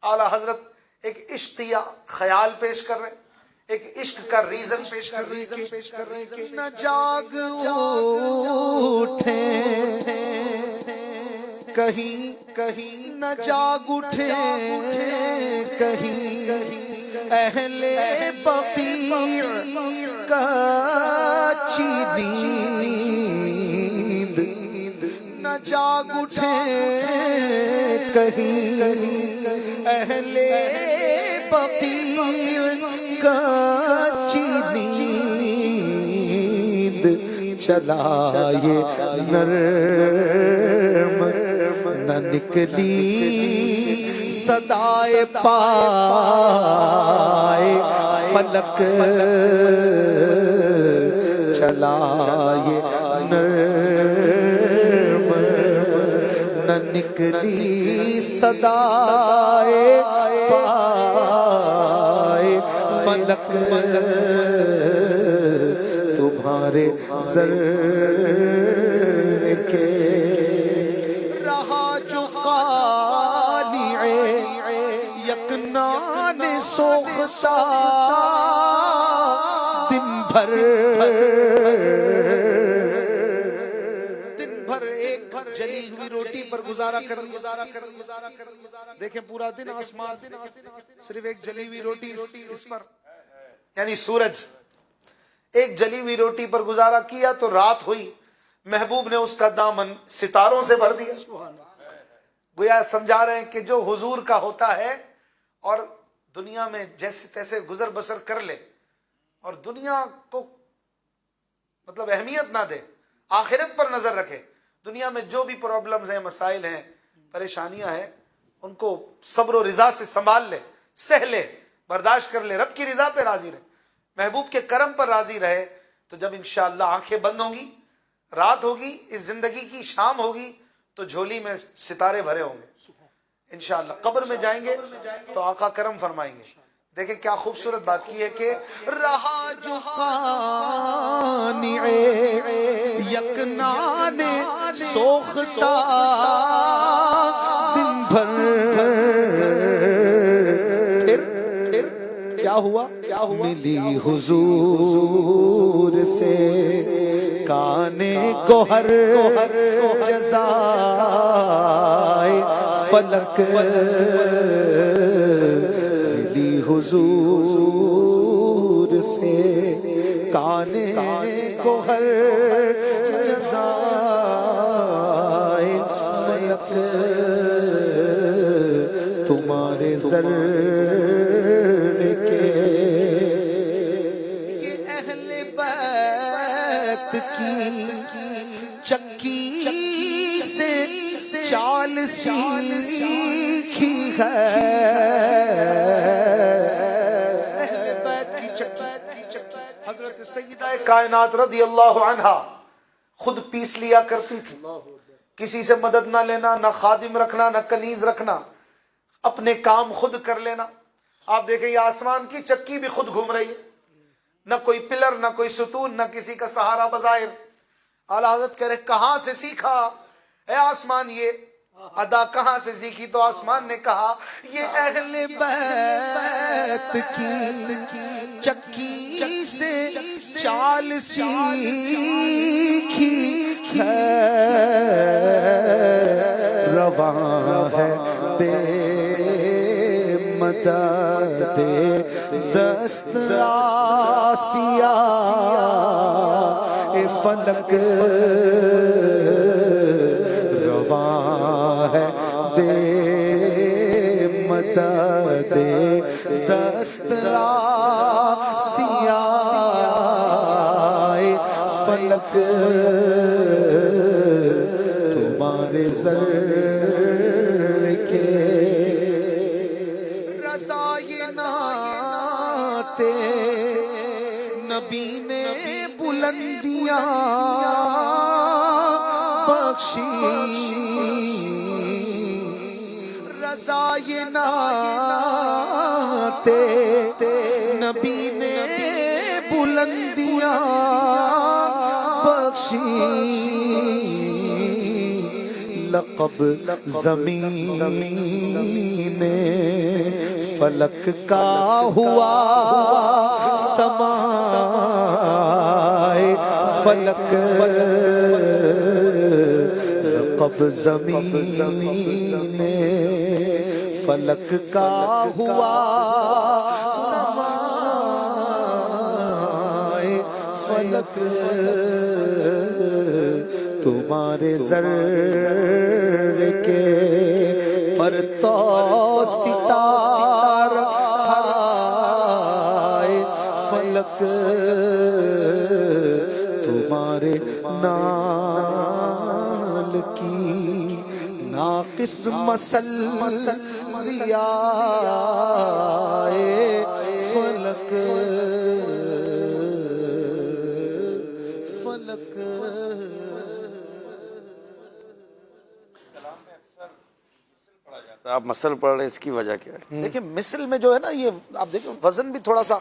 اعلیٰ حضرت ایک عشقیہ خیال پیش کر رہے ایک عشق کا ریزن پیش کر رہے کہ نہ جاگ اٹھے کہیں نہ جاگ اٹھے کہیں اہل بقیع کچی نیند نہ جاگ اٹھے کہیں اہل بقیع کچی نیند چلا یہ نرم نہ نکلی صدائے پائے فلک چلا یہ نرم نہ نکلی صدائے فلک تمہارے زر کے رہا جو قانع یکنان سوختا دن بھر ایک جلی ہوئی روٹی پر گزارا کر دیکھیں پورا دن آسمان صرف ایک جلی ہوئی روٹی اس پر یعنی سورج ایک جلی ہوئی روٹی پر گزارا کیا تو رات ہوئی محبوب نے اس کا دامن ستاروں سے بھر دیا گویا سمجھا رہے ہیں کہ جو حضور کا ہوتا ہے اور دنیا میں جیسے تیسے گزر بسر کر لے اور دنیا کو مطلب اہمیت نہ دے آخرت پر نظر رکھے دنیا میں جو بھی پرابلمز ہیں مسائل ہیں پریشانیاں ہیں ان کو صبر و رضا سے سنبھال لے سہ لے برداشت کر لے رب کی رضا پہ راضی رہے محبوب کے کرم پر راضی رہے تو جب انشاءاللہ آنکھیں بند ہوں گی رات ہوگی اس زندگی کی شام ہوگی تو جھولی میں ستارے بھرے ہوں گے انشاءاللہ قبر میں جائیں گے تو آقا کرم فرمائیں گے دیکھیں کیا خوبصورت بات کی ہے کہ رہا جو قانع یکنان سوختا دن بھر پھر کیا ہوا ملی حضور سے کانے گوہر جزائے فلک ملی حضور سے کانے گوہر جزائے فلک تمہارے زر چکی سے چال سیکھی ہے اہل بیت کی چکی حضرت سیدہ کائنات رضی اللہ عنہا خود پیس لیا کرتی تھی کسی سے مدد نہ لینا نہ خادم رکھنا نہ کنیز رکھنا اپنے کام خود کر لینا آپ دیکھیں یہ آسمان کی چکی بھی خود گھوم رہی ہے نہ کوئی پلر نہ کوئی ستون نہ کسی کا سہارا بظاہر اعلیٰ حضرت کہہ رہے کہاں سے سیکھا اے آسمان یہ ادا کہاں سے سیکھی تو آسمان نے کہا یہ اہل بیت کی چکی سے چال سیکھی ہے رواں ہے بے مدد دست آسیا فلک رواں ہے بے مدد دست آسیا فلک تمہارے زر کے رضائنات نبی نے بلندیاں بخشی رضائنات نبی نے بلندیاں بخشی لقب زمین فلک کا ہوا سمائے فلک لقب زمین فلک کا ہوا سمائے فلک تمہارے زر کے پر تو ستار ہرائے فلک تمہارے نال کی ناقص مسل ضیائے فلک فلک آپ مثل پڑھ رہے ہیں اس کی وجہ کیا ہے؟ دیکھیں مثل میں جو ہے نا یہ آپ دیکھیں وزن بھی تھوڑا سا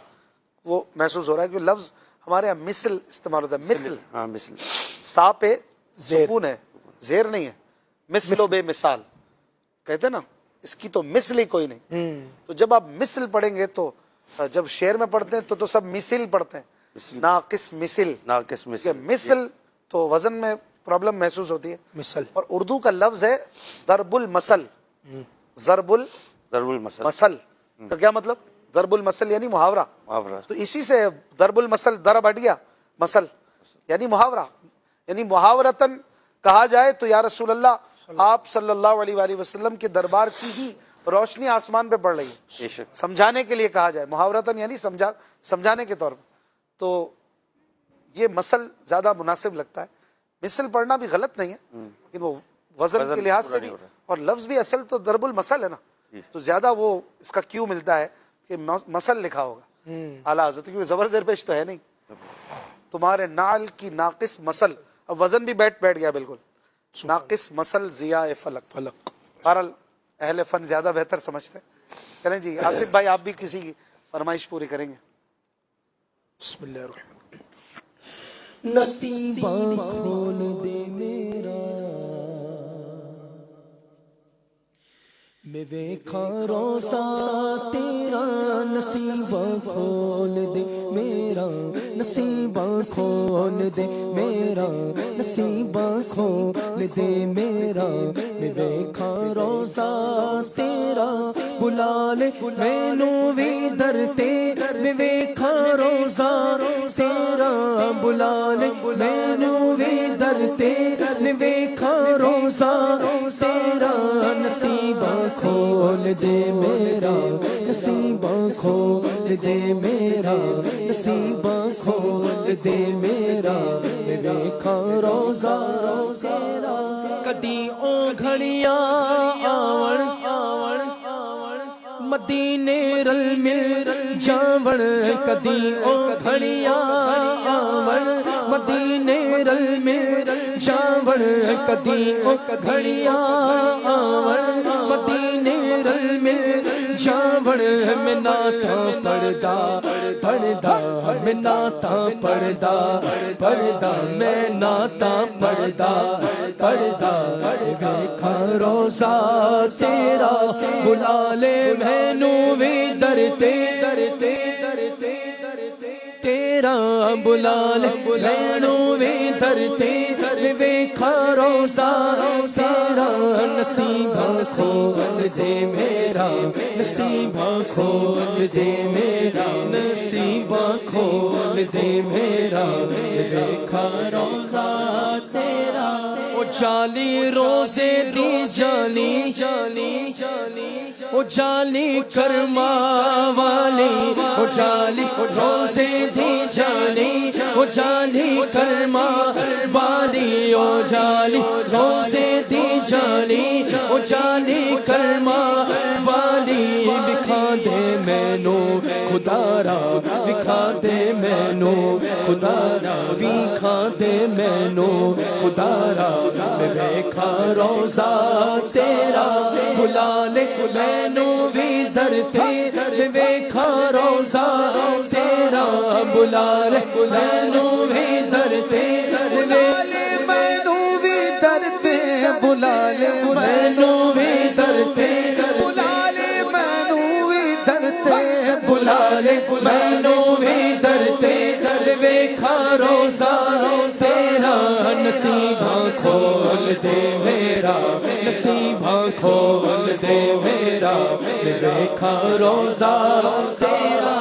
وہ محسوس ہو رہا ہے کہ لفظ ہمارے یہاں مثل استعمال ہوتا ہے. مثل, ہاں مثل سا پہ سکون ہے, زیر نہیں ہے. مثل و بے مثال کہتے ہیں نا, اس کی تو مثل ہی کوئی نہیں. تو جب آپ مثل پڑھیں گے تو جب شعر میں پڑھتے ہیں تو سب مثل پڑھتے ہیں, ناقص مثل. ناقص مثل, مثل تو وزن میں پرابلم محسوس ہوتی ہے. مثل اور اردو کا لفظ ہے ضرب المثل. ضرب المثل کا کیا مطلب؟ ضرب المثل یعنی محاورہ. تو اسی سے ضرب المثل, ضرب ہٹ گیا, مثل یعنی محاورہ. یعنی محاورتاً کہا جائے تو یا رسول اللہ آپ صلی اللہ علیہ وآلہ وسلم کے دربار کی ہی روشنی آسمان پہ پڑ رہی ہے, سمجھانے کے لیے کہا جائے. محاورتاً یعنی سمجھانے کے طور پر. تو یہ مثل زیادہ مناسب لگتا ہے. مثل پڑھنا بھی غلط نہیں ہے, لیکن وہ وزن کے لحاظ سے بھی, اور لفظ بھی اصل تو ضرب المثل ہے نا, تو زیادہ وہ اس کا کیوں ملتا ہے کہ مثل لکھا ہوگا اعلیٰ حضرت, کیونکہ زبر زیر پیش تو ہے نہیں. تمہارے نعل کی ناقص مثل, اب وزن بھی بیٹھ گیا بالکل. ناقص مثل ضیاء فلک. بہرحال اہل فن زیادہ بہتر سمجھتے ہیں. چلیں جی آصف بھائی, آپ بھی کسی کی فرمائش پوری کریں گے. بسم اللہ الرحمن نصیباں کھول دے میرا, میں ویکھاں روزہ تیرا. نصیباں کھول دے میرا, نصیباں کھول دے میرا, نصیباں کھول دے میرا. میں ویکھاں روزہ تیرا, بلا لے مینوں وی در تے. میں ویکھاں روزہ تیرا, بلا لے مینوں وی در تے. میں ویکھاں روزہ تیرا, نصیباں کھول دے میرا, نصیباں کھول دے میرا, نصیباں کھول دے میرا. میں ویکھاں روزہ تیرا, کدی او گھڑیاں آون مدینے رل مل جاون. کدی او گھڑیاں آون مدینے رل مل جاون. کدی او گھڑیاں آون مدینے رل مل جاون. میں نعتاں پڑھدا میں نعتاں پڑھدا میں نعتاں پڑھدا. ویکھاں روزہ تیرا, بلا لے مینوں وی در تے. تیرا بلا لے مینوں وی در تے. ویکھاں روزہ تیرا, نصیباں کھول دے میرا, نصیباں کھول دے میرا, نصیباں کھول دے میرا. ویکھاں روزہ تیرا, او جالی روزے دی جالی, او جالی کرما والی. او جالی روزے دی جالی, او جالی کرما والی. او جالی روزے دی جالی, او جالی کرما والی. دکھا دے مینوں خدا را, دکھا دے مینوں خدا را, دکھا دے مینوں خدا را. میں ویکھاں روزہ تیرا, بلا لے مینوں وی در تے. میں ویکھاں روزہ تیرا, بلا لے مینوں وی در تے. بلا لے مینوں وی در تے, بلا لے مینوں وی در تے. بلا لے مینوں وی در تے, بلا لے مینوں وی در تے. ویکھاں روزہ تیرا, نصیباں کھول دے میرا, نصیباں کھول دے میرا. ویکھاں روزا تیرا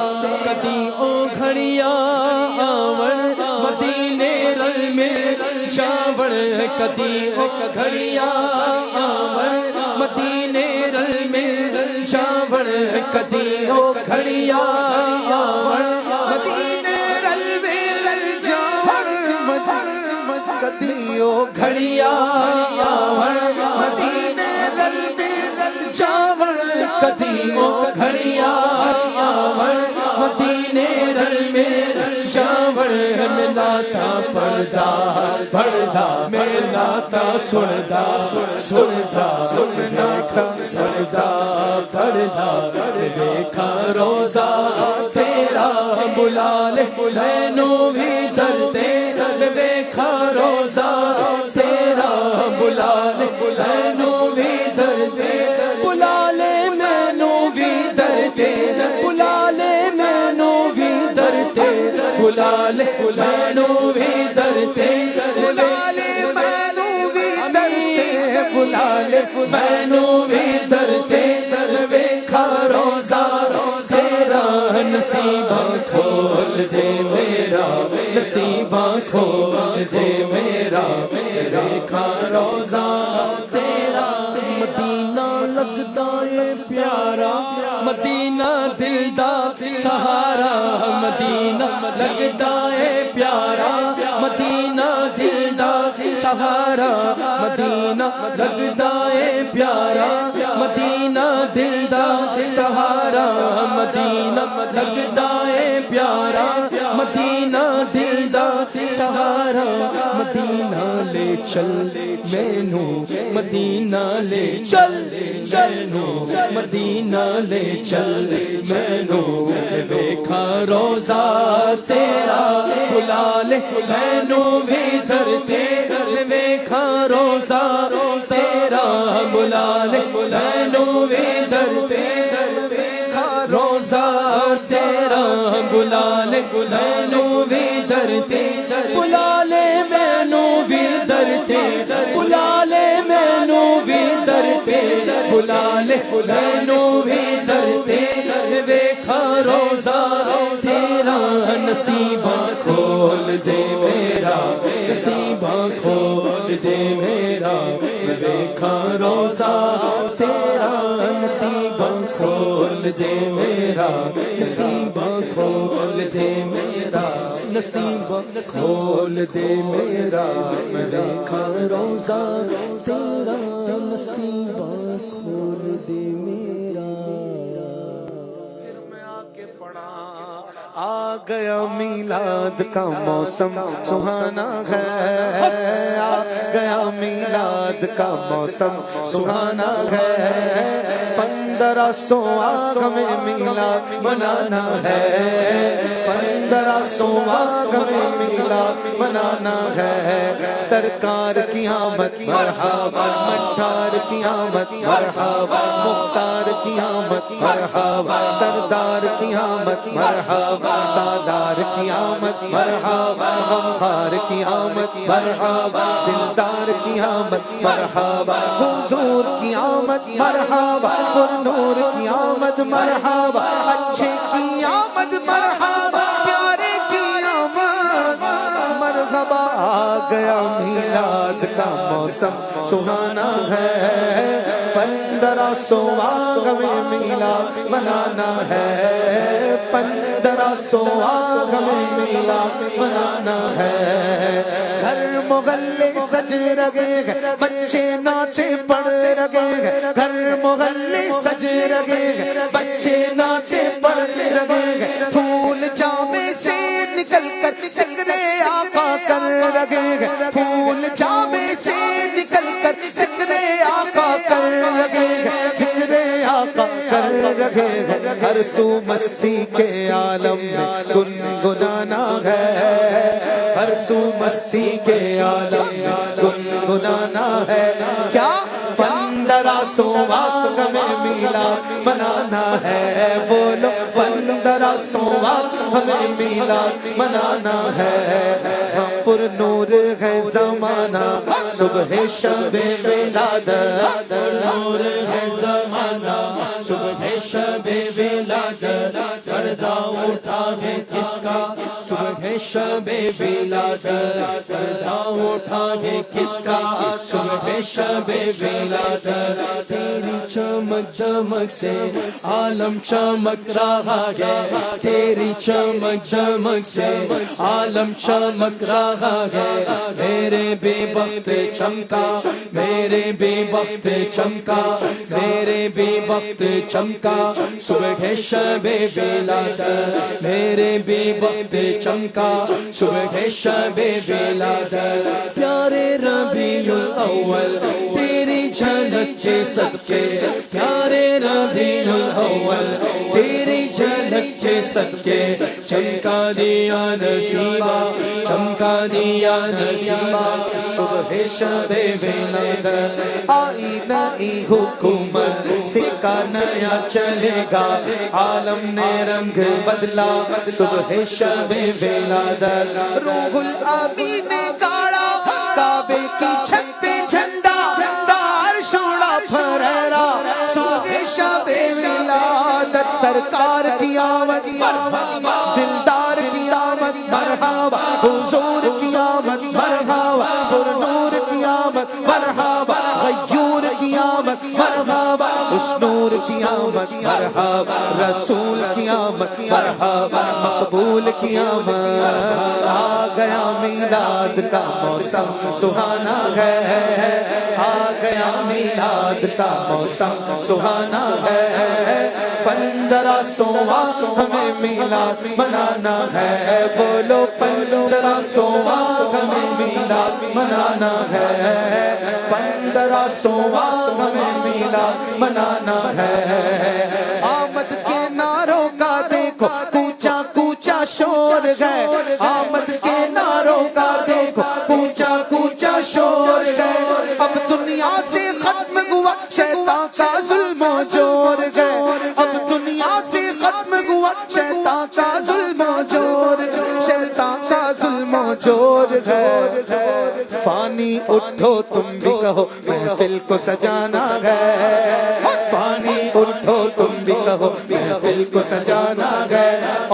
کدی او گھڑیاں آون مدینے رل مل جاون کدی او گھڑیاں آون مدینے رل مل جاون کدی او گھڑیاں آون مدینے رل مل جاون کدی او گھڑیاں آون مدینے رل مل جاون کدی او گھڑیاں آون مدینے رل مل جاون میں ناتا پڑھدا پڑھدا میں تا سندا سندا سننا سندا پڑھدا دیکھا روزہ تیرا بلال مینوں بھی سرتے دیکھا روزہ تیرا بلال مینوں بھی درتے بلال مینوں بھی درتے بلال مینوں بھی درتے بلال مینوں بھی درتے بلال مینوں بھی درتے بلال مینوں بھی درتے ویکھا روزہ تیرا نصیباں کھول دے میرا نصیباں کھول دے میرا ویکھا روزہ تیرا مدینہ لگدا اے پیارا مدینہ دل دا سہارا مدینہ لگدا اے پیارا مدینہ دل دا سہارا مدینہ لگدا اے پیارا مدینہ دل دا سہارا مدینہ لگدا اے پیارا مدینہ دل دا سہارا مدینہ لے چل مینوں مدینہ لے چل مینوں مدینہ لے چل مینوں ویکھا روزہ تیرا بلال مینوں بھی درتے ویکھا روزہ تیرا بلال مینوں بھی درتے ویکھا روزہ تیرا بلال مینوں بھی درتے بلال مینوں بھی درتے بلال مینوں بھی درتے بلال مینوں بھی درتے ویکھا روزہ تیرا نصیباں کھول دے میرا نصیباں کھول دے میرا ویکھا روزہ تیرا نصیباں کھول دے میرا نصیباں کھول دے میرا نصیباں کھول دے میرا ویکھا روزہ تیرا نصیباں کھول دے میرا آ گیا میلاد کا موسم سہانا ہے آ گیا میلاد کا موسم سہانا ہے 1500 آگ میں میلاد منانا ہے 1500 آگ میں میلاد منانا ہے سرکار کی آمد مرحبا مٹھار کی آمد مرحبا مختار کی آمد مرحبا سردار کی آمد مرحبا سالار کی آمد مرحبا غمخار کی آمد مرحبا دلدار کی آمد مرحبا حضور کی آمد مرحبا پر نور کی آمد مرحبا اچھے کی آمد مرحبا پیارے کی آمد مرحبا آ گیا میلاد کا موسم سہانا ہے 1500 آگ میں میلاد منانا ہے 1500 آگ میں میلاد منانا ہے گھر محلے سج رگے بچے ناچے پڑھ رگے گھر محلے سج رگے بچے ناچے پڑھ رگے پھول جامے سے نکل کر ذکرے آقا کر رگے پھول جامے سے نکل کر ذکرے آقا کر رگے ذکرے آقا کر رگے ہر سو مستی کے عالم میں گنگنانا ہے ہر سو مستی کے عالم میں گنگنانا ہے کیا 1500 آگ میں میلاد منانا ہے بولو 1500 آگ میں میلاد منانا ہے پر نور ہے زمانہ صبح شب ولادت نور ہے زمانہ صبح شب ولادت پردہ اٹھا ہے کس کا صبح شب ولادت پردہ اٹھا ہے کس کا صبح شب ولادت تیری چمک چمک سے عالم چمک رہا ہے تیری چمک چمک سے عالم چمک رہا ہے میرے بے وقت چمکا میرے بے وقت چمکا میرے بے وقت چمکا صبح شب ولادت میرے بے وقت چمکا صبح شب ولادت پیارے ربیع الاول تیری جھلک کے صدقے پیارے ربیع الاول تیری جھلک کے صدقے چمکا دیا نصیبہ چمکا دیا نصیبہ صبح شب ولادت آئی نئی حکومت سکہ نیا چلے گا عالم نے رنگ بدلا صبح شب ولادت روح الامین نے گاڑا کعبے کی چھت پہ جھنڈا عرش اڑا پھریرا صبح شب ولادت سرکار کی آمد دلدار کی آمد مرحبا حضور کی آمد مرحبا پر نور کی آمد مرحبا غیور کی آمد مرحبا اس نور کی آمد مرحبا رسول کی آمد مرحبا مقبول کی آمد آ گیا میلاد کا موسم سہانا ہے آ گیا میلاد کا موسم سہانا ہے 1500واں ہمیں میلاد منانا ہے بولو 1500واں ہمیں میلاد منانا ہے 1500واں ہمیں میلاد منانا ہے آمد کے نعروں کا دیکھو کوچا کوچا شور ہے آمد کے نعروں کا دیکھو کوچا کوچا شور ہے اب دنیا سے ختم ہوا شیطان کا ظلم و جور ہے اب دنیا سے ختم ہوا شیطان کا ظلم و جور شیطان کا ظلم و جور ہے فانی اٹھو تم بھی کہو محفل کو سجانا ہے فانی اٹھو تم بھی کہو محفل کو سجانا ہے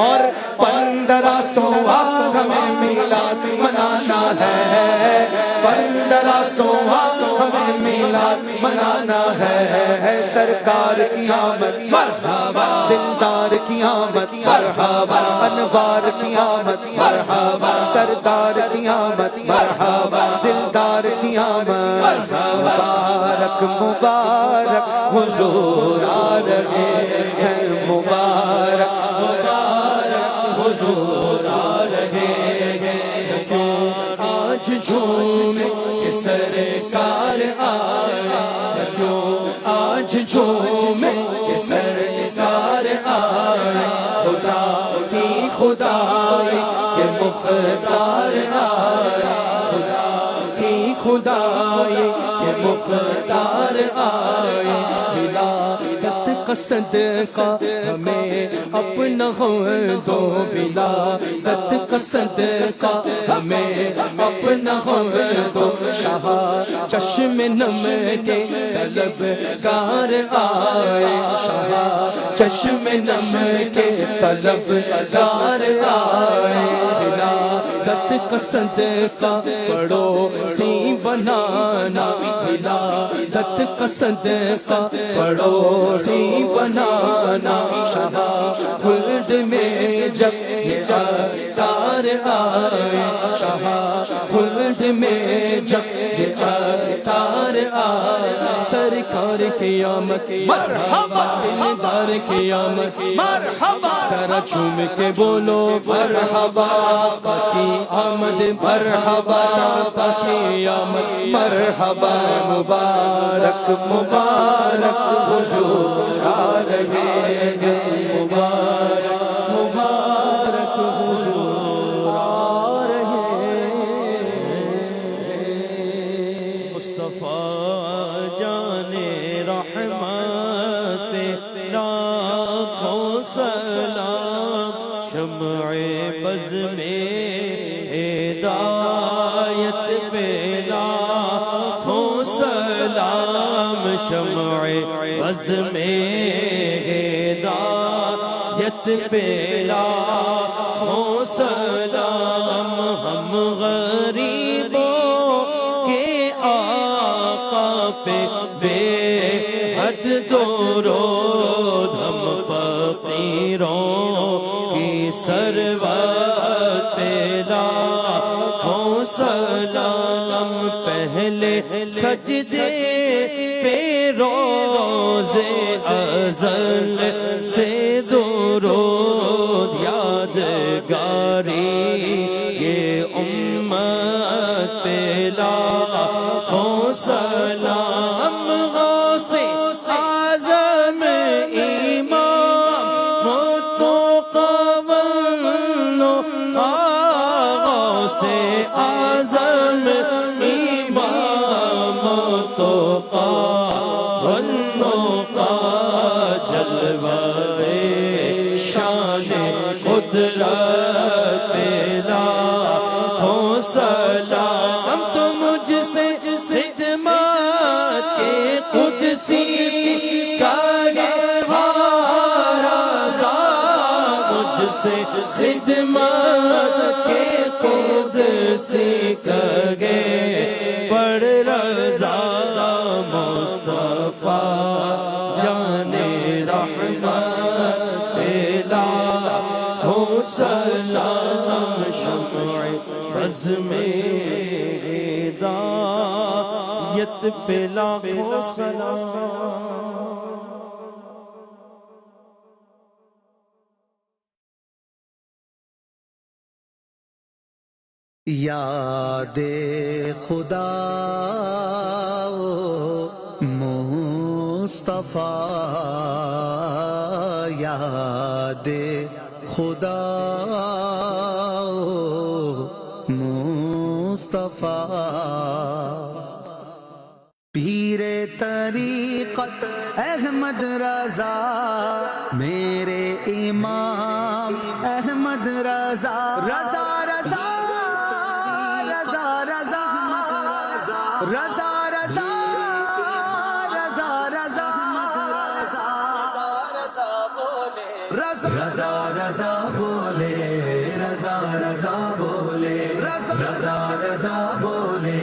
اور 1500واں ہمیں میلاد منانا ہے 1500واں ہمیں میلاد منانا ہے سرکار کی آمد مرحبا دلدار کی آمد مرحبا انوار کی آمد مرحبا سردار کی آمد مرحبا دلدار کی آمد مبارک مبارک حضور آ رہے ہیں مبارک مبارک حضور آ رہے ہیں آج جھومے کہ سرکار آئے کیوں آج جھومے کہ سرکار آئے خدا کی خدائی کہ مختار آئے خدا کی خدائی کہ مختار آئے ولادت کا صدقہ ہمیں اپنا غم دو ولادت کا صدقہ ہمیں اپنا غم دو شاہ چشم نم کے طلبگار آئے شاہ چشم نم کے طلبگار آئے ولادت کا صدقہ پڑوسی بنانا ولادت کا صدقہ پڑوسی بنانا شاہ خلد میں جب یہ تار آئے شاہ خلد میں جب یہ تار آئے سرکار کی آمد مرحبا دلدار کی آمد مرحبا ذرا جھوم کے بولو مرحبا آقا کی آمد مرحبا آقا کی آمد مرحبا مبارک مبارک حضور آ رہے ہیں مبارک مبارک حضور آ رہے ہیں مصطفیٰ جان رحمت لاکھوں سلام شمع بز میں ہدایت پہ لاکھوں سلام شمع بز میں ہدایت پہ لاکھوں سلام ہم غریبوں کے آقا پہ بے حد درود ہم فقیروں کی سروت پہ لاکھوں سلام اہل سجدے پہ روزے ازل سے درود یادگاری یہ امت پہ لاکھوں سلام غوث اعظم امام متقبل غوث اعظم امام متقبل جلوہ شان قدرت لاکھوں سلام تو مجھ سے خدمت کے قدسی کا رضا مجھ سے خدمت کے قدسی کا بڑھ رضا مصطفیٰ جان رحمت لاکھوں سلام شمع بزم ہدایت پہ لاکھوں سلام یاد خدا مصطفیٰ یاد خدا مصطفیٰ پیر طریقت احمد رضا میرے امام احمد رضا رضا رضا رضا رضا رضا رضا رضا رضا رضا بولے رضا رضا بولے رضا رضا بولے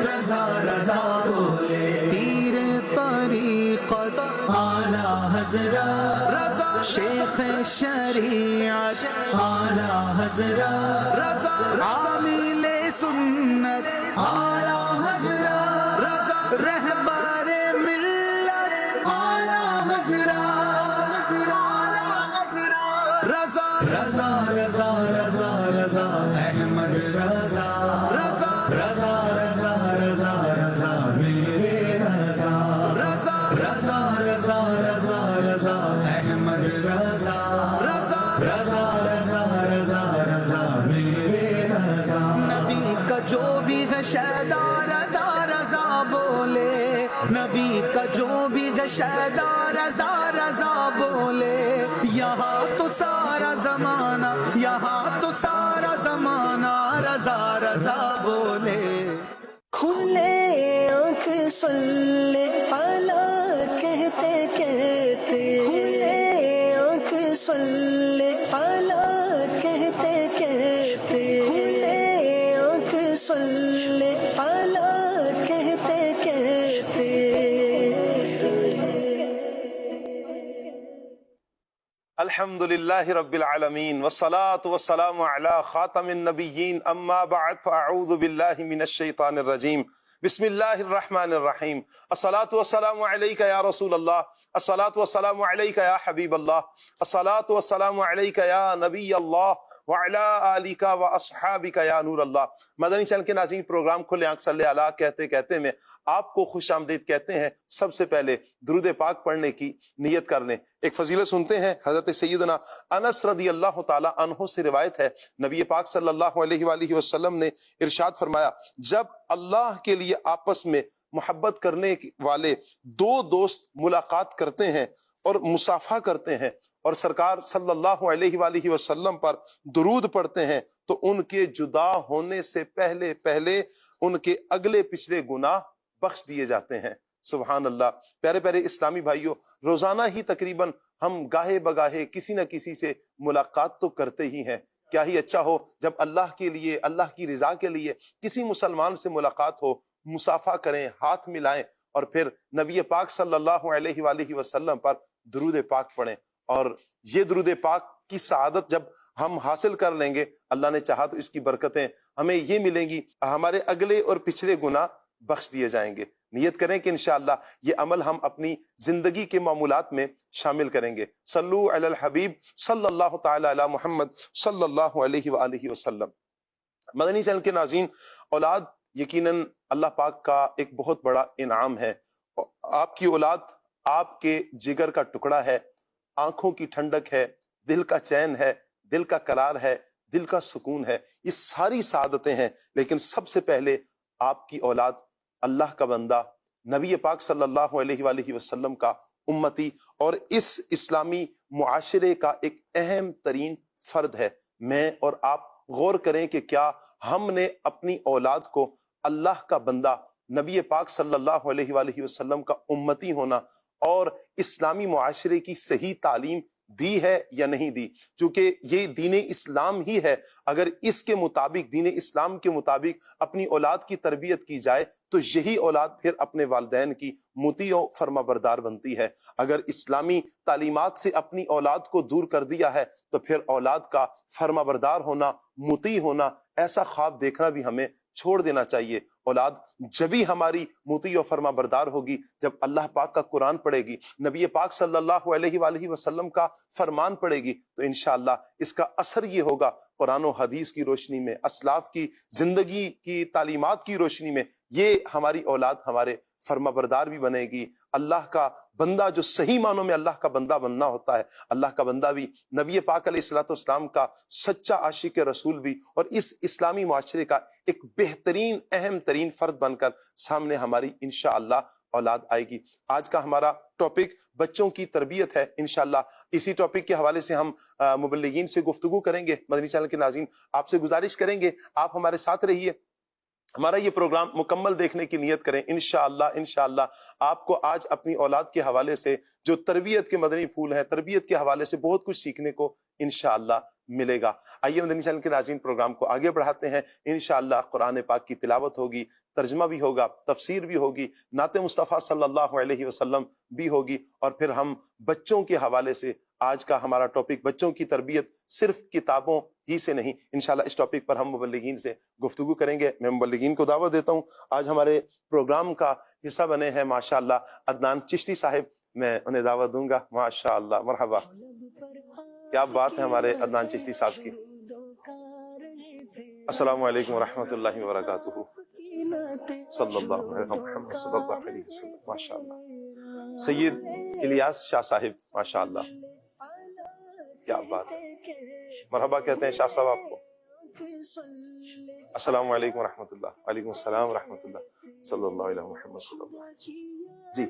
رضا رضا بولے پیر طریقت اعلیٰ حضرت رضا شیخ شریعت اعلیٰ حضرت رضا عامل سنت اعلیٰ حضرت رضا رہبر ملت اعلیٰ حضرت رضا رضا رضا رضا رضا احمد رضا رضا رضا رضا رضا رضا میرے رضا رضا رضا رضا رضا رضا احمد رضا رضا رضا رضا رضا رضا میرے رضا نبی کا جو بھی ہے شیدا رضا رضا بولے نبی کا جو بھی ہے شیدا رضا رضا بولے یہاں تو سارا زمانہ یہاں تو سارا زمانہ رضا رضا بولے کھلے آنکھ سلے اعلیٰ کہتے کہتے کھلے آنکھ سلے اعلیٰ کہتے کہتے کھلے آنکھ سلے اعلیٰ کہتے کہتے الحمدللہ رب العالمین والصلاة والسلام علی خاتم النبیین اما بعد فاعوذ باللہ من الشیطان الرجیم بسم اللہ الرحمن الرحیم الصلاة والسلام علیک یا رسول اللہ الصلاة والسلام علیک یا حبیب اللہ الصلاة والسلام علیک یا نبی اللہ وعلا آلک و اصحابک یا نور اللہ۔ مدنی چینل کے ناظرین، پروگرام کھلے آنکھ صلی اللہ کہتے کہتے میں آپ کو خوش آمدید کہتے ہیں۔ سب سے پہلے درود پاک پڑھنے کی نیت کر لیں۔ ایک فضیلت سنتے ہیں، حضرت سیدنا انس رضی اللہ تعالی عنہ سے روایت ہے، نبی پاک صلی اللہ علیہ وآلہ وسلم نے ارشاد فرمایا، جب اللہ کے لیے آپس میں محبت کرنے والے دو دوست ملاقات کرتے ہیں اور مصافحہ کرتے ہیں اور سرکار صلی اللہ علیہ وآلہ وسلم پر درود پڑھتے ہیں تو ان کے جدا ہونے سے پہلے پہلے ان کے اگلے پچھلے گناہ بخش دیے جاتے ہیں۔ سبحان اللہ۔ پیارے پیارے اسلامی بھائیوں، روزانہ ہی تقریباً ہم گاہے بگاہے کسی نہ کسی سے ملاقات تو کرتے ہی ہیں۔ کیا ہی اچھا ہو جب اللہ کے لیے، اللہ کی رضا کے لیے کسی مسلمان سے ملاقات ہو، مصافحہ کریں، ہاتھ ملائیں اور پھر نبی پاک صلی اللہ علیہ وآلہ وسلم پر درود پاک پڑھیں۔ اور یہ درود پاک کی سعادت جب ہم حاصل کر لیں گے، اللہ نے چاہا تو اس کی برکتیں ہمیں یہ ملیں گی، ہمارے اگلے اور پچھلے گناہ بخش دیے جائیں گے۔ نیت کریں کہ انشاءاللہ یہ عمل ہم اپنی زندگی کے معمولات میں شامل کریں گے۔ صلو علی الحبیب صلی اللہ تعالی علی محمد صلی اللہ علیہ وآلہ وسلم۔ مدنی چینل کے ناظرین، اولاد یقیناً اللہ پاک کا ایک بہت بڑا انعام ہے۔ آپ کی اولاد آپ کے جگر کا ٹکڑا ہے، آنکھوں کی ٹھنڈک ہے، دل کا چین ہے، دل کا قرار ہے، دل کا سکون ہے، یہ ساری سعادتیں ہیں۔ لیکن سب سے پہلے آپ کی اولاد اللہ کا بندہ، نبی پاک صلی اللہ علیہ وآلہ وسلم کا امتی اور اس اسلامی معاشرے کا ایک اہم ترین فرد ہے۔ میں اور آپ غور کریں کہ کیا ہم نے اپنی اولاد کو اللہ کا بندہ، نبی پاک صلی اللہ علیہ وآلہ وسلم کا امتی ہونا اور اسلامی معاشرے کی صحیح تعلیم دی ہے یا نہیں دی؟ چونکہ یہ دین اسلام ہی ہے، اگر اس کے مطابق، دین اسلام کے مطابق اپنی اولاد کی تربیت کی جائے تو یہی اولاد پھر اپنے والدین کی مطیع و فرما بردار بنتی ہے۔ اگر اسلامی تعلیمات سے اپنی اولاد کو دور کر دیا ہے تو پھر اولاد کا فرما بردار ہونا، مطیع ہونا، ایسا خواب دیکھنا بھی ہمیں چھوڑ دینا چاہیے۔ اولاد جبھی ہماری مطیع و فرما بردار ہوگی جب اللہ پاک کا قرآن پڑھے گی، نبی پاک صلی اللہ علیہ وآلہ وسلم کا فرمان پڑھے گی، تو انشاءاللہ اس کا اثر یہ ہوگا قرآن و حدیث کی روشنی میں، اسلاف کی زندگی کی تعلیمات کی روشنی میں، یہ ہماری اولاد ہمارے فرما بردار بھی بنے گی۔ اللہ کا بندہ جو صحیح معنوں میں اللہ کا بندہ بننا ہوتا ہے، اللہ کا بندہ بھی، نبی پاک علیہ الصلوۃ والسلام کا سچا عاشق رسول بھی، اور اس اسلامی معاشرے کا ایک بہترین اہم ترین فرد بن کر سامنے ہماری انشاءاللہ اولاد آئے گی۔ آج کا ہمارا ٹاپک بچوں کی تربیت ہے۔ انشاءاللہ اسی ٹاپک کے حوالے سے ہم مبلغین سے گفتگو کریں گے۔ مدنی چینل کے ناظرین، آپ سے گزارش کریں گے آپ ہمارے ساتھ رہیے، ہمارا یہ پروگرام مکمل دیکھنے کی نیت کریں۔ انشاءاللہ آپ کو آج اپنی اولاد کے حوالے سے جو تربیت کے مدنی پھول ہیں، تربیت کے حوالے سے بہت کچھ سیکھنے کو انشاءاللہ ملے گا۔ آئیے مدنی چینل کے ناظرین پروگرام کو آگے بڑھاتے ہیں۔ انشاءاللہ قرآن پاک کی تلاوت ہوگی، ترجمہ بھی ہوگا، تفسیر بھی ہوگی، نعت مصطفیٰ صلی اللہ علیہ وسلم بھی ہوگی، اور پھر ہم بچوں کے حوالے سے آج کا ہمارا ٹاپک بچوں کی تربیت صرف کتابوں ہی سے نہیں، انشاءاللہ اس ٹاپک پر ہم مبلغین سے گفتگو کریں گے۔ میں مبلغین کو دعوت دیتا ہوں، آج ہمارے پروگرام کا حصہ بنے ہیں ماشاءاللہ عدنان چشتی صاحب، میں انہیں دعوت دوں گا۔ ماشاءاللہ، مرحبا، کیا بات ہے ہمارے عدنان چشتی صاحب کی۔ السلام علیکم ورحمۃ اللہ وبرکاتہ۔ صلی اللہ علیہ محمد صلی اللہ علیہ وسلم۔ ماشاءاللہ سید الیاس شاہ صاحب، ماشاءاللہ کیا بات ہے، مرحبا کہتے ہیں شاہ صاحب آپ کو۔ السلام علیکم ورحمۃ اللہ۔ وعلیکم السلام ورحمۃ اللہ۔ صلی اللہ علیہ محمد صلی اللہ علیہ وسلم۔ جی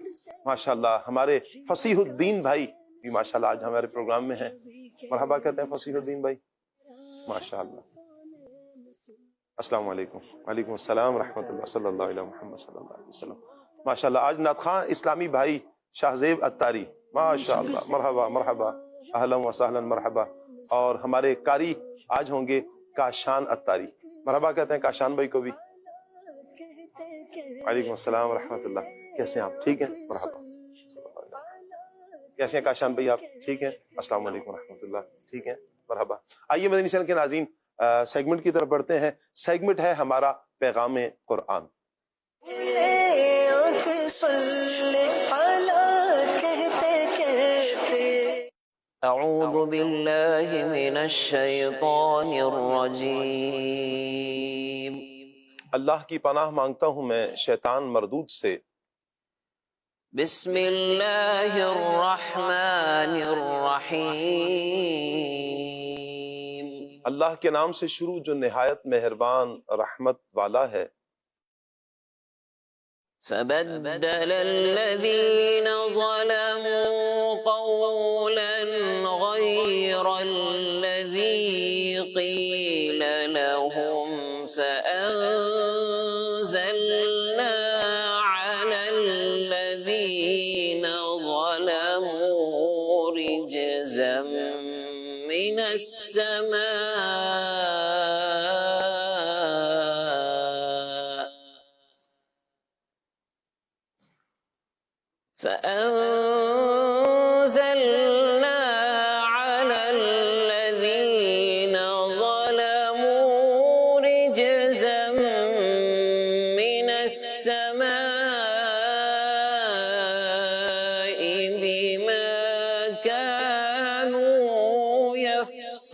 ماشاءاللہ ہمارے فصیح الدین بھائی بھی ماشاءاللہ آج ہمارے پروگرام میں ہیں، مرحبا کہتے ہیں فصیح الدین بھائی، ماشاءاللہ۔ السلام علیکم۔ وعلیکم السلام ورحمۃ اللہ۔ صلی اللہ علیہ محمد صلی اللہ علیہ وسلم۔ ماشاءاللہ آج نعت خواں اسلامی بھائی شاہ زیب اتاری، ماشاءاللہ، مرحبا مرحبا، اہلا و سہلا، مرحبا۔ اور ہمارے قاری آج ہوں گے کاشان اتاری، مرحبا کہتے ہیں کاشان بھائی کو بھی۔ وعلیکم السلام ورحمۃ اللہ، کیسے ہیں آپ؟ ٹھیک ہیں، مرحبا۔ کیسے ہیں کاشان بھائی آپ؟ ٹھیک ہیں، السلام علیکم ورحمۃ اللہ، ٹھیک ہیں، مرحبا۔ آئیے مدنی چینل کے ناظرین سیگمنٹ کی طرف بڑھتے ہیں۔ سیگمنٹ ہے ہمارا پیغام قرآن۔ اعوذ باللہ من الشیطان الرجیم۔ اللہ کی پناہ مانگتا ہوں میں شیطان مردود سے۔ بسم اللہ الرحمن الرحیم۔ اللہ کے نام سے شروع جو نہایت مہربان رحمت والا ہے۔ فبدل الذین ظلموا قولا غیر الذی قیل لهم فأنزلنا على الذین ظلموا رجزا من السماء فأنزلنا على الذين ظلموا رجزا من السماء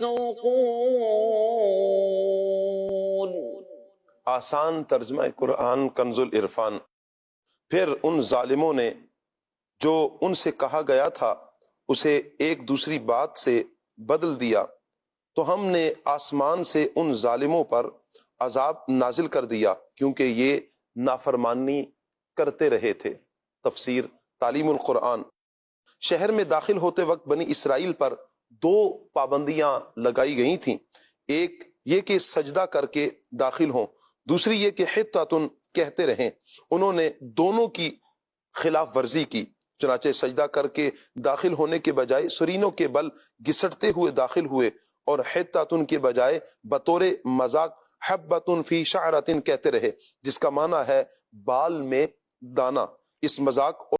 يفسقون. آسان ترجمہ قرآن کنز العرفان۔ پھر ان ظالموں نے جو ان سے کہا گیا تھا اسے ایک دوسری بات سے بدل دیا تو ہم نے آسمان سے ان ظالموں پر عذاب نازل کر دیا کیونکہ یہ نافرمانی کرتے رہے تھے۔ تفسیر تعلیم القرآن۔ شہر میں داخل ہوتے وقت بنی اسرائیل پر دو پابندیاں لگائی گئی تھیں، ایک یہ کہ سجدہ کر کے داخل ہوں، دوسری یہ کہ حطۃ کہتے رہیں۔ انہوں نے دونوں کی خلاف ورزی کی، چنانچہ سجدہ کر کے داخل ہونے کے بجائے سرینوں کے بل گھسٹتے ہوئے داخل ہوئے اور حطۃ کے بجائے بطور مذاق حبۃ فی شعرۃ کہتے رہے، جس کا معنی ہے بال میں دانا۔ اس مذاق